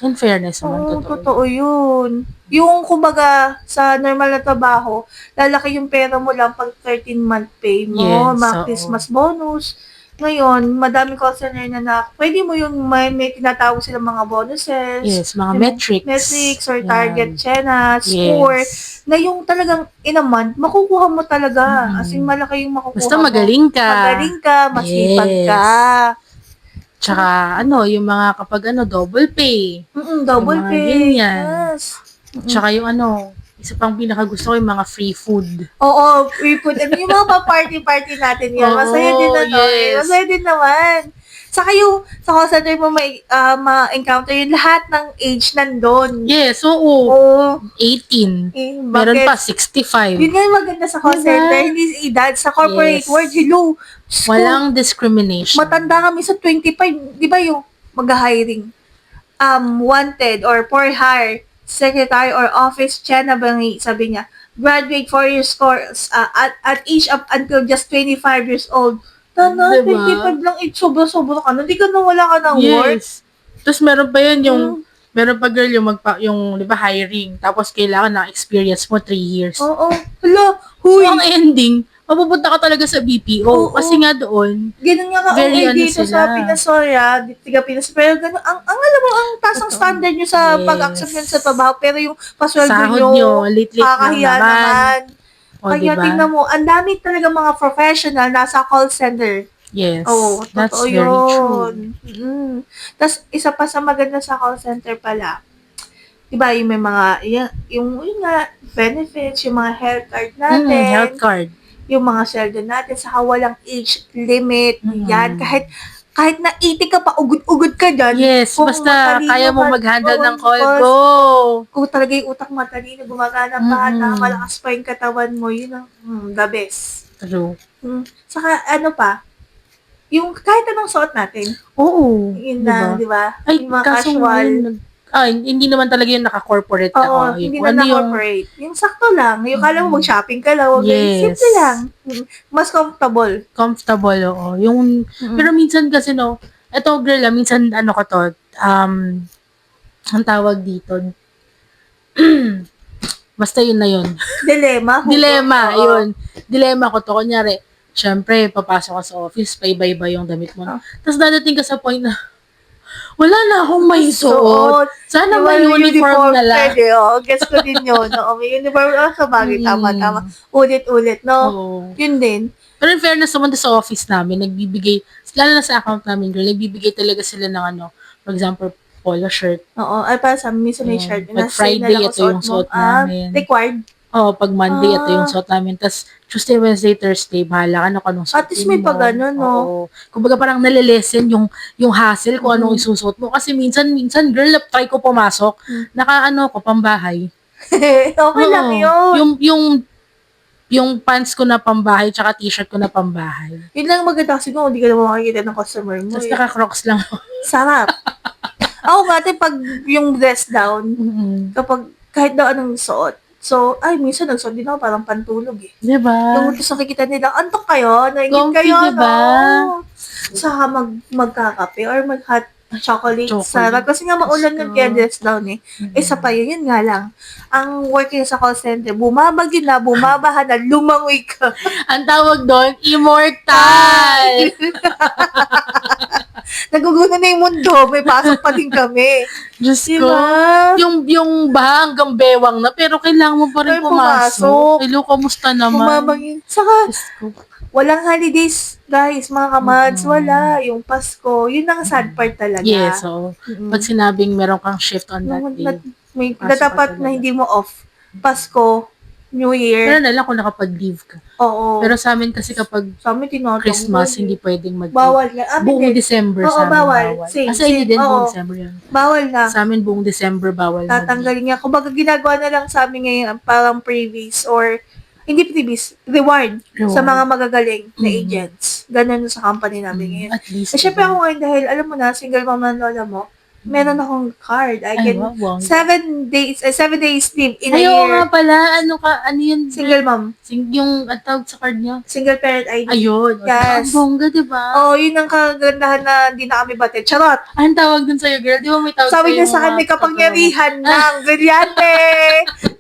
In fairness naman, totoo yun. Yung kumbaga sa normal na trabaho, lalaki yung pera mo lang pag 13-month pay mo, mga Christmas bonus. Ngayon, madaming call center na pwede mo yung may tinatawag silang mga bonuses. Yes, mga metrics. Metrics or target score. Na yung talagang in a month, makukuha mo talaga. As in, malaki yung makukuha mo. Basta magaling ka. Magaling ka, masipag ka. Tsaka, yung mga kapag double pay. Double yung pay. Ganyan. Yes. Tsaka yung isa pang pinakagusto ko yung mga free food. Oo, free food. Yung mga pa-party-party natin yan. Masaya din na Masaya din naman. Saka yung sa call center mo may ma-encounter yung lahat ng age nandun. Yes, oo. 18. Meron pa, 65. Yun nga yung maganda sa call center. Hindi sa edad. Sa corporate world, hello. Walang discrimination. Matanda kami sa 25. Di ba yung mag-hiring? Wanted or for hire, secretary or office, sabi niya, graduate 4 years course at age up until just 25 years old. Tana, Diba? 25 lang, sobra-sobra ka na. Hindi ka na wala ka ng work. Yes. Tapos meron pa yun meron pa girl yung di ba, hiring. Tapos kailangan na experience mo 3 years. Oo. Hala, So, huy. ang ending, mapupunta ka talaga sa BPO. Oo. Kasi nga doon, Ganun nga ka very dito sa sila. Pinasoria, tiga Pinas. Pero ganun, ang alam mo, ang taas ng standard nyo sa Yes. pag-accept nyo sa trabaho. Pero yung pasweldo Sahod nyo, nyo, late-late lang kakahiya naman. naman. O, Kaya diba? tingnan mo, ang dami talaga mga professional nasa call center. Yes. Oo, That's totoo very true. yun. Tapos, isa pa sa maganda sa call center pala, diba, yung may mga, yung nga, benefits, yung mga health card natin, Health card. yung mga sweldo natin, saka walang age limit, yan, kahit na 80 ka pa, ugod-ugod ka dyan. Yes, kung basta matalino kaya mo ka, mag-handle ng call, calls, go! Kung talaga yung utak matalino, gumagana pa, malakas pa yung katawan mo, yun ang the best. True. Saka, ano pa, yung kahit anong suot natin. Oo. Yun diba? lang, di ba? Ay, Yung mga kaso casual. hindi naman talaga yung naka-corporate na. Oo, hindi na na-corporate. Yung sakto lang. Yung kala mo mag-shopping ka lang. Yes. Simple lang. Mas comfortable. Comfortable, oo. Pero minsan kasi, eto girl, minsan, ko to, ang tawag dito, basta yun na yun. Dilemma. Yun. Dilemma ko to. Kunyari, syempre, papasok ka sa office, paiba-iba yung damit mo. Tapos dadating ka sa point na, wala na akong may suot. Sana may uniform na lang. Pwede, guess ko din yun. May uniform sa bagay. Tama. Ulit-ulit, no? Oo. Yun din. Pero in fairness naman sa office namin, nagbibigay, lalo na sa account namin, girl, nagbibigay talaga sila ng for example, polo shirt. Oo. Ay, para sa amin, may shirt. Pag Friday, ito yung suot namin. Required. Pag Monday, ito yung suot namin. Tapos, Tuesday, Wednesday, Thursday, bahala ka na kung anong suot. At least may pag no? Oo. Kumbaga parang nalilesen yung hassle kung anong isusuot mo. Kasi minsan, girl, try ko pumasok, ko, pambahay. Okay lang yun. Yung pants ko na pambahay, tsaka t-shirt ko na pambahay. Yun lang maganda kasi kung hindi ka naman makikita ng customer mo. Tapos naka-crocs lang. Sarap. Ako nga, pag yung dress down, kapag kahit daw anong suot, so, minsan nagsuot din ako parang pantulog eh. Diba? Yung gusto nakikita nila, antok kayo, naingit Comfy, kayo, diba? no? Saka magkakape or mag-hot chocolate. Sarap. Kasi nga maulan yung kaya dress down eh. Isa pa yun nga lang. Ang working sa call center, bumabagyo na, bumabaha na, lumangoy ka. Ang tawag doon, immortal! Nagugunan na yung mundo, may pasok pa din kami. Diyos ko. Diba? Yung baha hanggang bewang na, pero kailangan mo pa rin pumasok. Hello, kamusta naman? Bumabagyo. Saka, Diyos ko. walang holidays, guys, mga kamads, wala. Yung Pasko, yun ang sad part talaga. Yes, so, pag sinabing meron kang shift on that day, may pasok dapat ka na talaga. hindi mo off. Pasko, New pero Year. na lang kung nakapag-leave ka. Oo. Pero sa amin kasi kapag sa amin tinatawag. Christmas, hindi pwedeng mag-leave. Bawal na. Buong December Oo, sa amin bawal. bawal. Same, Sa inyo din, oo. buong December yun. Bawal na. Sa amin, buong December, bawal mag-leave. Tatanggalin niya. Kung baga ginagawa na lang sa amin ngayon, parang previous or hindi previous, reward sa mga magagaling na agents. Ganun sa company namin ngayon. At least. Syempre ako ngayon dahil, alam mo na, single mom ng lola mo, meron akong card. I can, wow. 7 days leave in a Ayaw year. nga pala, ano yun? Single mom. Yung tawag sa card niya? Single parent ID. Ayun. Yes. Ang bongga, diba? Yun ang kagandahan na hindi na kami batid. Charot! Anong tawag dun sa'yo, girl? Di ba may tawag Sabi sa'yo niya sa akin, may kapangyarihan ng brilyante.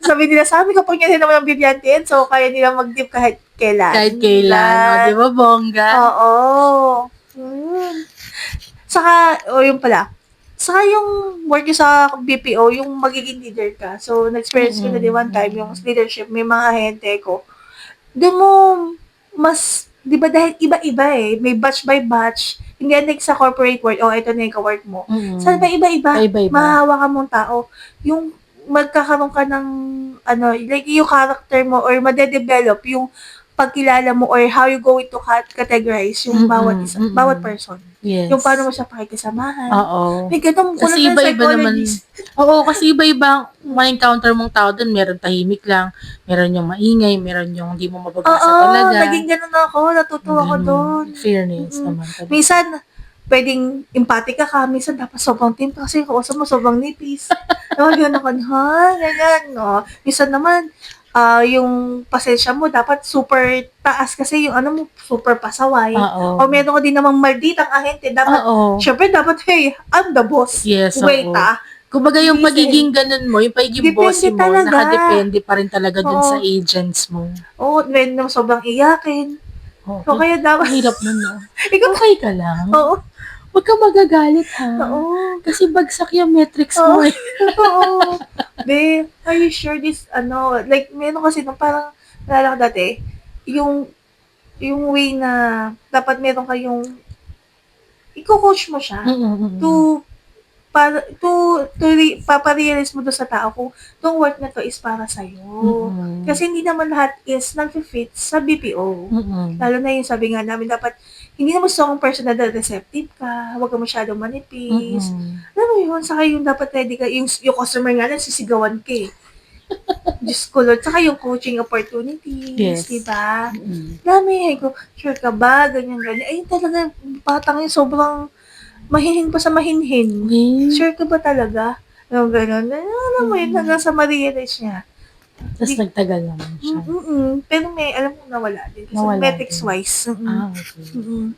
Sabi nila sa amin, kapangyarihan naman ng brilyante. So, kaya nila mag-dip kahit kailan. Kahit kailan. Di ba, bongga? Oo. Saka, yun pala. Saka yung work sa BPO, yung magiging leader ka. So, na-experience ko na din one time, yung leadership, may mga ahente ko. Doon mo, mas, di ba dahil iba-iba eh. May batch by batch. Hindi like sa corporate work, ito na yung ka-work mo. Saan ba iba-iba? Mahahawakan mong tao. Yung magkakaroon ka ng, like yung character mo or madedevelop yung pagkilala mo or how you going to categorize yung bawat person. Yes. Yung paano mo siya pakikisamahan. Oo. May ganun, Kasi iba-iba naman. Oo, kasi iba-iba ma-encounter mong tao dun. Meron tahimik lang, meron yung maingay, meron yung hindi mo mababasa talaga. Oo, naging ganun ako. Natutuwa ko dun. Fairness naman. Minsan, pwedeng empathic ka, minsan dapat sobrang team kasi kausap mo sobrang nipis. Ganun ako, ganyan. No. Minsan naman, yung pasensya mo dapat super taas kasi yung ano mo super pasaway. Oo. O meron ka din namang malditang ahente, dapat, Oo. syempre dapat, hey, I'm the boss. Yes, Wait, oo. Kumbaga yung Listen. pagiging ganun mo, yung pagiging Depende bossy mo, talaga. nakadepende pa rin talaga dun Oo. sa agents mo. Oo, when sobrang iyakin. Oo. So, kaya dapat, Ang hirap nun, no? ikaw, Okay ka lang. oo, Huwag ka magagalit, ha? oo, Kasi bagsak yung metrics Oo. mo, eh. oo. Be, are you sure this, like, meron kasi nung parang, nalala ko dati, yung way na dapat meron kayong, i-coach mo siya to paparealize mo doon sa tao kung itong work na to is para sa'yo. Kasi hindi naman lahat is nag-fit sa BPO. Lalo na yung sabi nga namin, dapat hindi naman gusto kong personal na receptive ka, huwag ka masyadong manipis. Alam mo yun, saka yung dapat ready ka, yung customer nga sisigawan ka eh. Diyos ko Lord, saka yung coaching opportunities, Yes. diba? Dami, ko, sure ka ba? Ganyan. Ayun talaga, batang yun, sobrang mahinhin pa sa mahinhin. Sure ka ba talaga? Yung gano'n. Alam mo yun, hanggang sa ma-realize niya. Tapos nagtagal naman siya. Pero may, alam mo, nawala din. Kasi Nawala metrics-wise. Okay.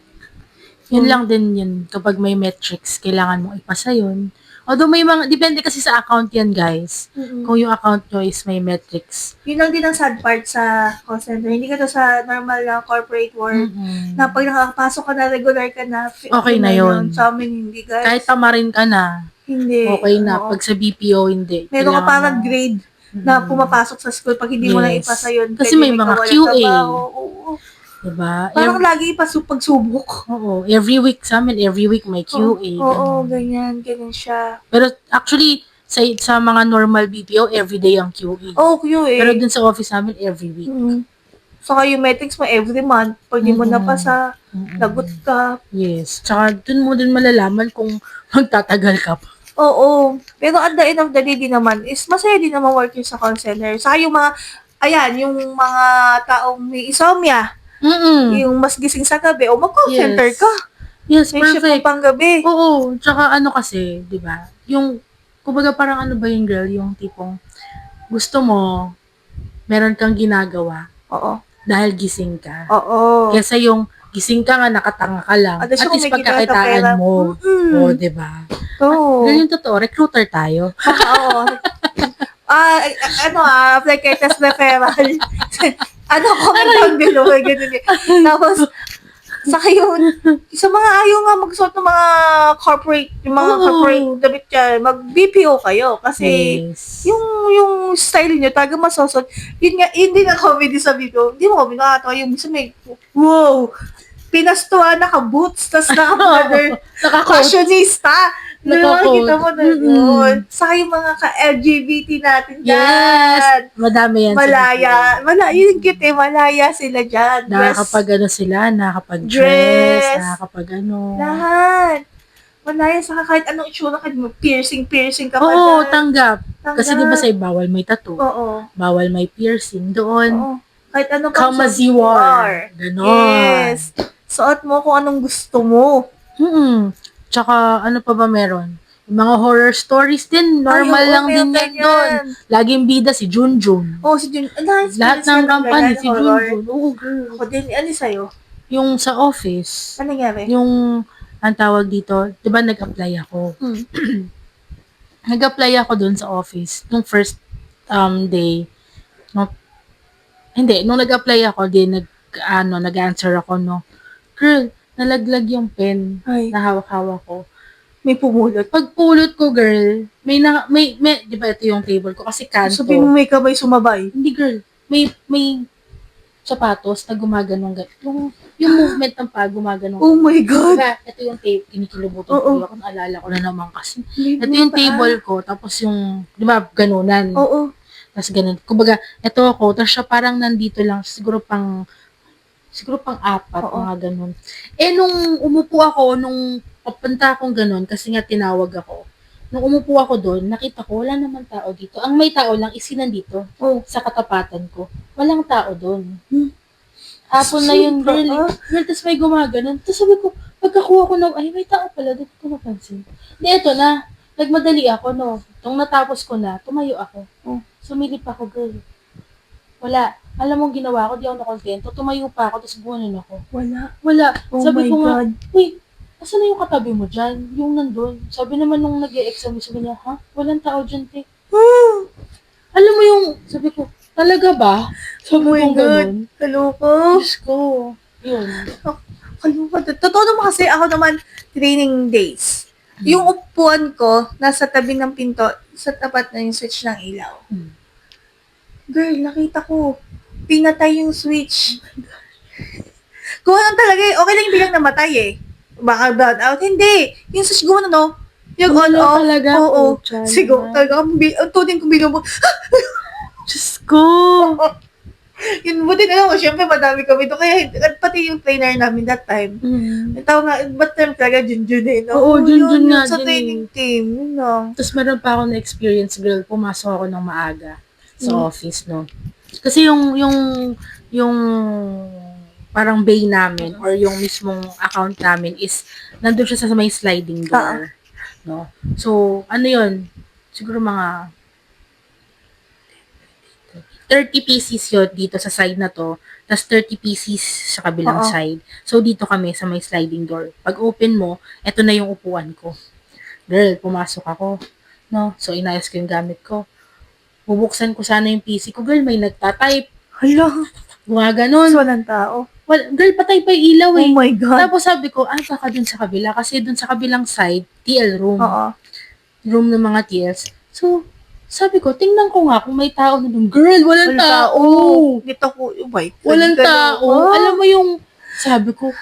Yun lang din yun. Kapag may metrics, kailangan mo ipasa yun. Although may mga, depende kasi sa account yan, guys. Kung yung account nyo is may metrics. Yun lang din ang sad part sa call center. Hindi ka to sa normal na corporate work. Na pag nakakapasok ka na, regular ka na, okay na yun. Sa amin, hindi, guys. Kahit tamarin ka na, hindi. Okay na. Pag sa BPO, hindi. Meron ka parang grade na pumapasok sa school pag hindi mo na ipasa yun. Kasi may mga QA. Oo. Diba? Parang lagi pagsubok. Oo. Every week sa amin, every week may QA. Oo, ganyan. Ganyan siya. Pero actually, sa mga normal BPO, everyday ang QA. Oh, QA. Pero dun sa office namin, every week. Saka yung metrics mo every month. Pag di mo napasa, lagot ka. Yes. Tsaka dun mo din malalaman kung magtatagal ka pa. Oo. Pero at the end of the day din naman, is masaya din naman working sa call center. Saka yung mga, yung mga taong may insomnia, yung mas gising sa gabi, o mag-call center ka. Yes, may perfect. May shift pang gabi. Oo. Tsaka ano kasi, di ba? Yung, kumbaga parang ano ba yung girl, yung tipong, gusto mo, meron kang ginagawa. Oo. Dahil gising ka. Oo. Kesa yung, gising ka nga, nakatanga ka lang. At least pagkakitaan mo. Oo, di ba? Oo. Ganyan totoo, recruiter tayo. Oo. Apply kay test referral. Comment down below. Ganun eh. Tapos, saka yun, sa mga ayaw nga magsuot ng mga corporate damit dyan, mag-BPO kayo. Kasi, yung style nyo, taga masosot. Yun nga, hindi na comedy sa video. Hindi mo kami nakatawa. Yung gusto may, wow, pinastuan, naka-boots, tas naka-brother, fashionista. Nakita mo na yun. Saka yung mga ka-LGBT natin dyan. Yes! Madami yan. Malaya. Yung cute eh. Malaya sila dyan. Nakakapag sila, nakakapag-dress, nakakapag Lahat. Malaya. Saka kahit anong itsura ka, piercing ka pa dyan. Oo, tanggap. Kasi di ba sa'yo, bawal may tattoo. Oo. Bawal may piercing. Doon, oo. Kahit anong come as you are. Ganon. Yes. Suot mo kung anong gusto mo. Tsaka, ano pa ba meron? Yung mga horror stories din, normal lang din yan doon. Laging bida si Junjun. Oh, si Junjun. Lahat ng company, si Junjun. Oo, girl. Ako din, ano sa'yo? Yung sa office. Ano nangyari? Yung, ang tawag dito, di ba nag-apply ako? Nag-apply ako doon sa office. Nung first day. Nung nag-apply ako, nag-answer ako, no. Girl, nalaglag yung pen na hawak-hawak ko. May pumulot. Pag pulot ko, girl, may di ba ito yung table ko? Kasi kanto. Sabi mo may kamay sumabay. Hindi, girl. May sapatos na gumaganong. Yung movement ng pag gumaganong. Oh my God. Diba, ito yung tape, kinikilubutan ko. Ako naalala ko na naman kasi. Ito yung table ko, tapos yung, di ba, ganunan. Oo. Tapos ganun. Kumbaga, ito ako, tapos siya parang nandito lang, siguro pang 4, mga ganun. Nung umupo ako, nung papunta akong ganun, kasi nga tinawag ako, nung umupo ako doon, nakita ko, wala naman tao dito. Ang may tao lang, nandito, sa katapatan ko. Walang tao doon. Hapon na yun, girl. Tapos may gumaganon. Tapos sabi ko, pagkakuha ko ay, may tao pala, dito ko napansin. Eto na, nagmadali ako, no. Nung natapos ko na, tumayo ako. Sumilip ako, girl. Wala. Alam mo, ginawa ko, di ako nakontento. Tumayo pa ako, tapos buwanan ako. Wala. Oh Sabi my ko nga, God. wait, asan na yung katabi mo dyan? Yung nandun. Sabi naman nung nag-e-exam, sabi niya, ha? Walang tao dyan, te. Alam mo yung, sabi ko, talaga ba? Oh Sabi my ko God. ganun. Kaloko. Diyos ko. Yun. Kaloko. Totoo naman kasi ako naman, training days. Yung upuan ko, nasa tabi ng pinto, sa tapat na yung switch ng ilaw. Girl, nakita ko, pinatay yung switch. Kung ano talaga eh, okay lang yung biglang namatay eh. Baka burn out. Hindi. Yung switch gumano, no? Yung Gumano on-off. talaga, Oo. putya Sigo, naman. talaga. Ang tunin kong binubo. Diyos ko. Yun, buti na lang. Siyempre, madami kami doon. Kaya, at pati yung trainer namin that time. Ang tawag nga, ba't term talaga, Junjun eh. No? Oo, Junjun Yun, nga sa din training team. Yun lang. Tapos meron pa ako na experience, girl, pumasok ako ng maaga sa office, no. Kasi yung parang bay namin or yung mismong account namin is nandun siya sa may sliding door, no. So, ano yun? Siguro mga 30 pieces yun dito sa side na to, tas 30 pieces sa kabilang side. So, dito kami sa may sliding door. Pag open mo, eto na yung upuan ko. Girl, pumasok ako. No? So, inayos ko yung gamit ko. Bubuksan ko sana yung PC ko. Girl, may nagtatype. Hala. Gumaganon. So, walang tao. Girl, patay pa yung ilaw eh. Oh my God. Tapos sabi ko, baka dun sa kabila. Kasi dun sa kabilang side, TL room. Oo. Room ng mga TLs. So, sabi ko, tingnan ko nga kung may tao na dun. Girl, walang tao. Dito ko, white. Walang tao. Alam mo yung, sabi ko,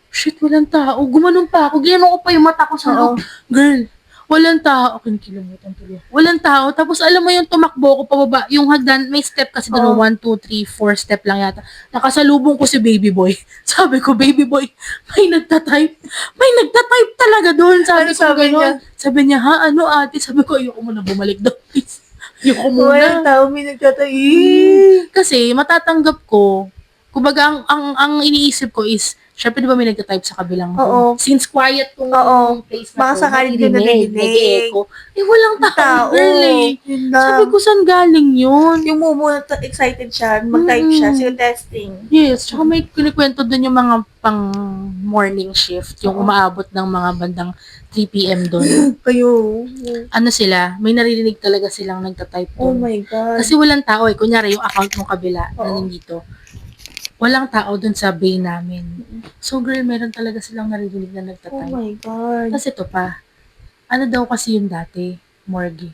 shit, walang tao. Gumanon pa ako. Ginano ko pa yung mata ko sa loob. Girl, walang tao. Kinikilamutan tuloy. Walang tao. Tapos alam mo yung tumakbo ko pababa. Yung hagdan, may step kasi doon. 1, 2, 3, 4 step lang yata. Nakasalubong ko si baby boy. Sabi ko, baby boy, may nagtatype. May nagtatype talaga doon. Sabi Ano ko sabi gano'n. niya? Sabi niya, ha? Ano ate? Sabi ko, ayoko muna bumalik doon, please. Ayoko muna. Walang tao, may nagtatayi. Kasi matatanggap ko, kumbaga ang iniisip ko is, syempre di ba may nagtatype sa kabilang room? Since quiet tong place na Baka to, sakaling doon naririnig, nadidinig. nag-echo. Walang tao, girl eh. Yun lang. Sabi ko, saan galing yun? Yung mumuna, excited siya, mag-type siya, sige testing. Yes, tsaka may kinikwento doon yung mga pang morning shift, yung umaabot ng mga bandang 3 p.m. doon. Kayo. Ano sila, may naririnig talaga silang nagtatype Oh doon. my God. Kasi walang tao eh. Kunyari, yung account mo kabila na nandito. Walang tao dun sa bay namin. So, girl, meron talaga silang naririnig na Oh nagtatype. my God. Kasi ito pa, ano daw kasi yung dati, morgue.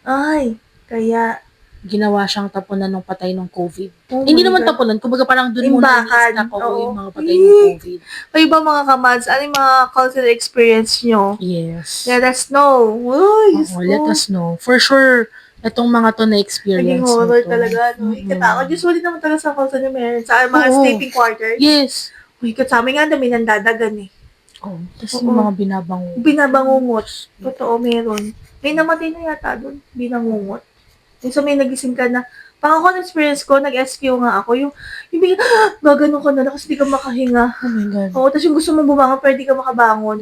Ay, kaya, Ginawa siyang tapunan ng patay ng COVID. oh Hindi my naman God. tapunan, kumbaga parang dun muna Imbakan. ni-stack Oo. yung mga patay ng COVID. Kayo ba mga kamads, ano yung mga cultural experience nyo? Yes. Let us know. Uy, Oo, let us know. For sure, itong mga to na experience naging horror na to. talaga. No? Ikatakot. Usually naman talaga sa culture nyo meron. Sa mga Oo. sleeping quarters. Yes. Uy, kasama nga dami nandadagan eh. Oh, tapos yung mga binabango. Binabangungot. Totoo, meron. May namatay na yata doon. Binangungot. Yung sa may nagising ka na, pang ako na-experience ko, nag-SQ nga ako, yung bigla, gaganon ka na lang kasi di ka makahinga. Oh my God. Oo, tapos yung gusto mong bumangon, pero di ka makabangon.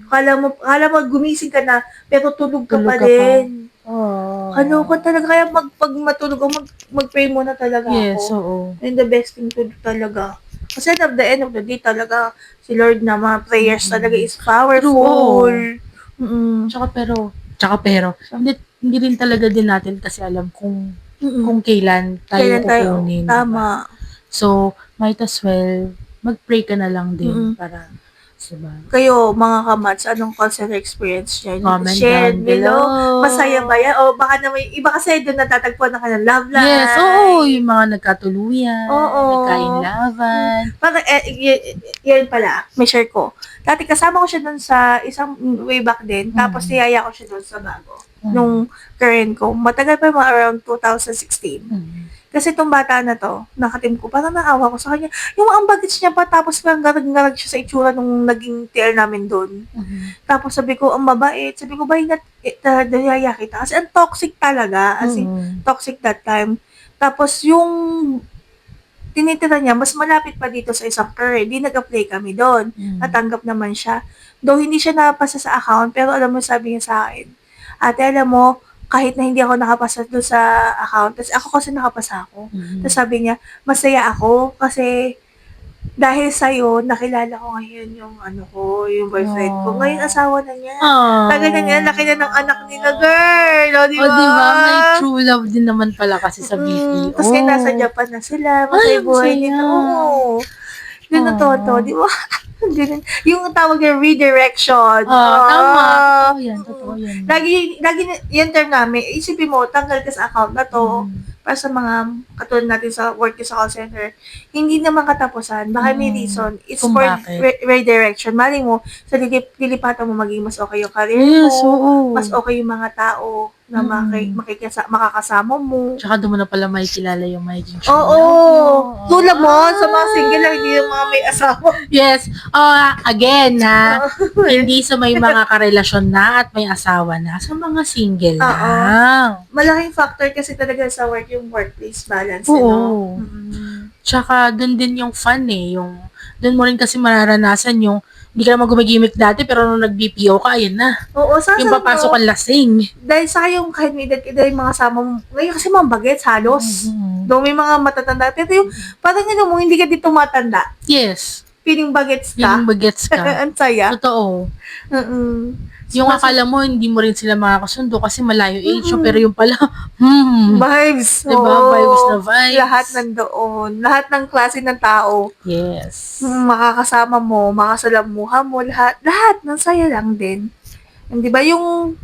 Kala mo gumising ka na, pero tulog ka Tulog pa ka pa. din. Oh. Ano ko talaga, kaya pag matulog ako, mag-pray muna talaga Yes, ako. oo. And the best thing to do talaga. Kasi at the end of the day, talaga, si Lord na mga prayers talaga is powerful. Tsaka pero, hindi rin talaga din natin kasi alam kung kailan tayo kukunin. Tama. So, might as well, mag-pray ka na lang din para, diba? Kayo, mga kamats, anong cultural experience nyo? Comment Share down below. below. Masaya ba yan? O baka naman, iba kasi doon natatagpuan na ka ng love life. Yes, oo, yung mga nagkatuluyan, Oo. nagkainlaban. Parang, yan pala, may share ko. Dati kasama ko siya doon sa isang way back din, tapos niyaya ko siya doon sa bago. Nung current ko. Matagal pa mga around 2016. Kasi itong bata na to, nakatim ko, parang naawa ko sa kanya. Yung ang bagets niya pa, tapos parang garag-garag siya sa itsura nung naging TL namin doon. Tapos sabi ko, ang mabait. Sabi ko, bahinat, niyaya kita. Kasi ang toxic talaga. As in, toxic that time. Tapos yung tinitira niya, mas malapit pa dito sa isang career. Di nag-apply kami doon. Natanggap naman siya. Though hindi siya napasa sa account, pero alam mo, sabi niya sa akin, ate, alam mo, kahit na hindi ako nakapasa doon sa account, tapos ako kasi nakapasa ako. Tapos sabi niya, masaya ako kasi dahil sa'yo, nakilala ko ngayon yung yung boyfriend ko. Ngayon, asawa na niya. Tagal na niya, laki na ng anak nila, girl. O, diba? O, diba? May true love din naman pala kasi sa BPO. Kasi nasa Japan na sila. Masaya buhay nila. Oo. Ganun to, di ba? Ganun. Yung tawag niya redirection. Tama. Totoo yan. Lagi yung term namin, isipin mo, tanggal ka sa account na to, para sa mga katulad natin sa work sa call center, hindi naman katapusan. Baka may reason. It's Kung for bakit. redirection. Maling mo, sa dilipatan mo maging mas okay yung career Yes, mo, oo. mas okay yung mga tao na makakasama mo. Tsaka doon mo na pala may kilala yung magiging show. Oo. Tulad mo, sa mga single lang, hindi yung mga may asawa. Yes. Again, hindi sa may mga karelasyon na at may asawa na. Sa mga single lang. Malaking factor kasi talaga sa work yung workplace balance. Oo. Tsaka doon din yung fun doon mo rin kasi mararanasan yung hindi ka naman gumigimik dati pero nung nag-BPO ka, ayun na. Oo, yung papasok ang lasing. Dahil sa yung kahit may edad yung mga kasama mo, ngayon kasi mga bagets halos. Doon may mga matatanda. Pero yung parang mo, hindi ka dito matanda. Yes. Feeling bagets ka. Feeling bagets ka. Ang saya. Totoo. Yung akala mo, hindi mo rin sila makakasundo kasi malayo age. Pero yung pala, vibes. Diba? Vibes na vibes. Lahat nandoon. Lahat ng klase ng tao. Yes. Makakasama mo, makasalamuha mo, lahat ng saya lang din. Di ba? Yung,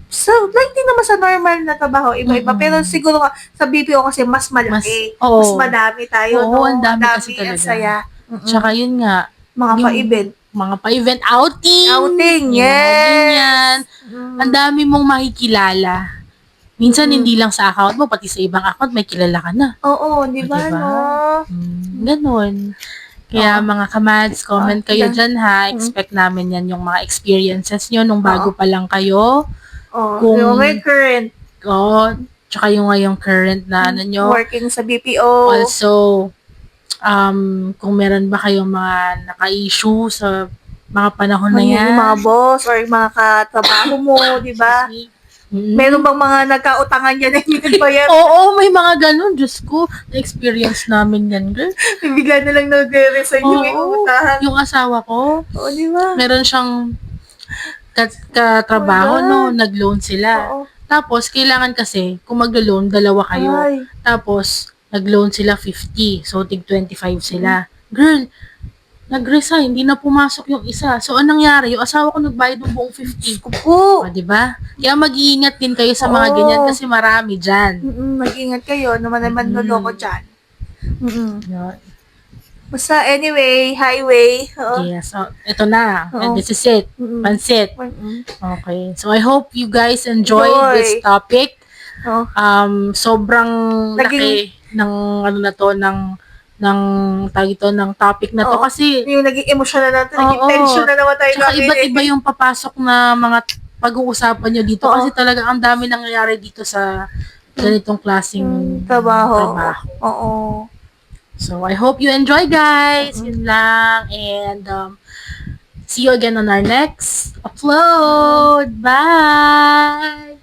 like din naman sa normal na trabaho, iba-iba. Pero siguro sa BPO kasi mas malaki. Mas madami tayo. Oo, ang dami kasi talaga. Ang saya. Tsaka yun nga. Mga pa-event. Mga pa-event outing. Outing, yes. Ganyan. Ang dami mong makikilala. Minsan, hindi lang sa account mo, pati sa ibang account, may kilala ka na. Oo, di ba, no? Ganon. Kaya mga kamads, comment kayo dyan ha. Expect namin yan yung mga experiences nyo nung bago pa lang kayo. Yung may current. Tsaka yung ngayong current na nyo. Working sa BPO. Also, kung meron ba kayong mga naka-issue sa mga panahon na yan. Yung mga boss or yung mga katrabaho mo, di ba? Meron bang mga nagkautangan yan na hindi nagbayad? Oo, may mga ganun. Diyos ko, na-experience namin yan, girl. Bigla na lang nag-resign yung utang. Yung asawa ko, di ba? meron siyang katrabaho, nag-loan sila. Tapos, kailangan kasi, kung mag-loan, dalawa kayo. Tapos, nag-loan sila 50. So, tig 25 sila. Girl, nag-resign, hindi na pumasok yung isa. So, anong nangyari? Yung asawa ko nagbayad ng buong 50. Kupo! Diba? Kaya mag-iingat din kayo sa mga ganyan kasi marami dyan. Mag-iingat kayo. Naman nuloko dyan. Basta, anyway, highway. Yes. So, ito na. And this is it. Pansit. Okay. So, I hope you guys enjoyed this topic. Sobrang laki ng ng topic na to kasi yung naging emotional na natin, naging tension na naman tayo. Tsaka iba't iba yung papasok na mga pag-uusapan nyo dito kasi talaga ang dami nangyayari dito sa ganitong klaseng trabaho. Oo. So, I hope you enjoy, guys. Yun lang. And, see you again on our next upload. Bye!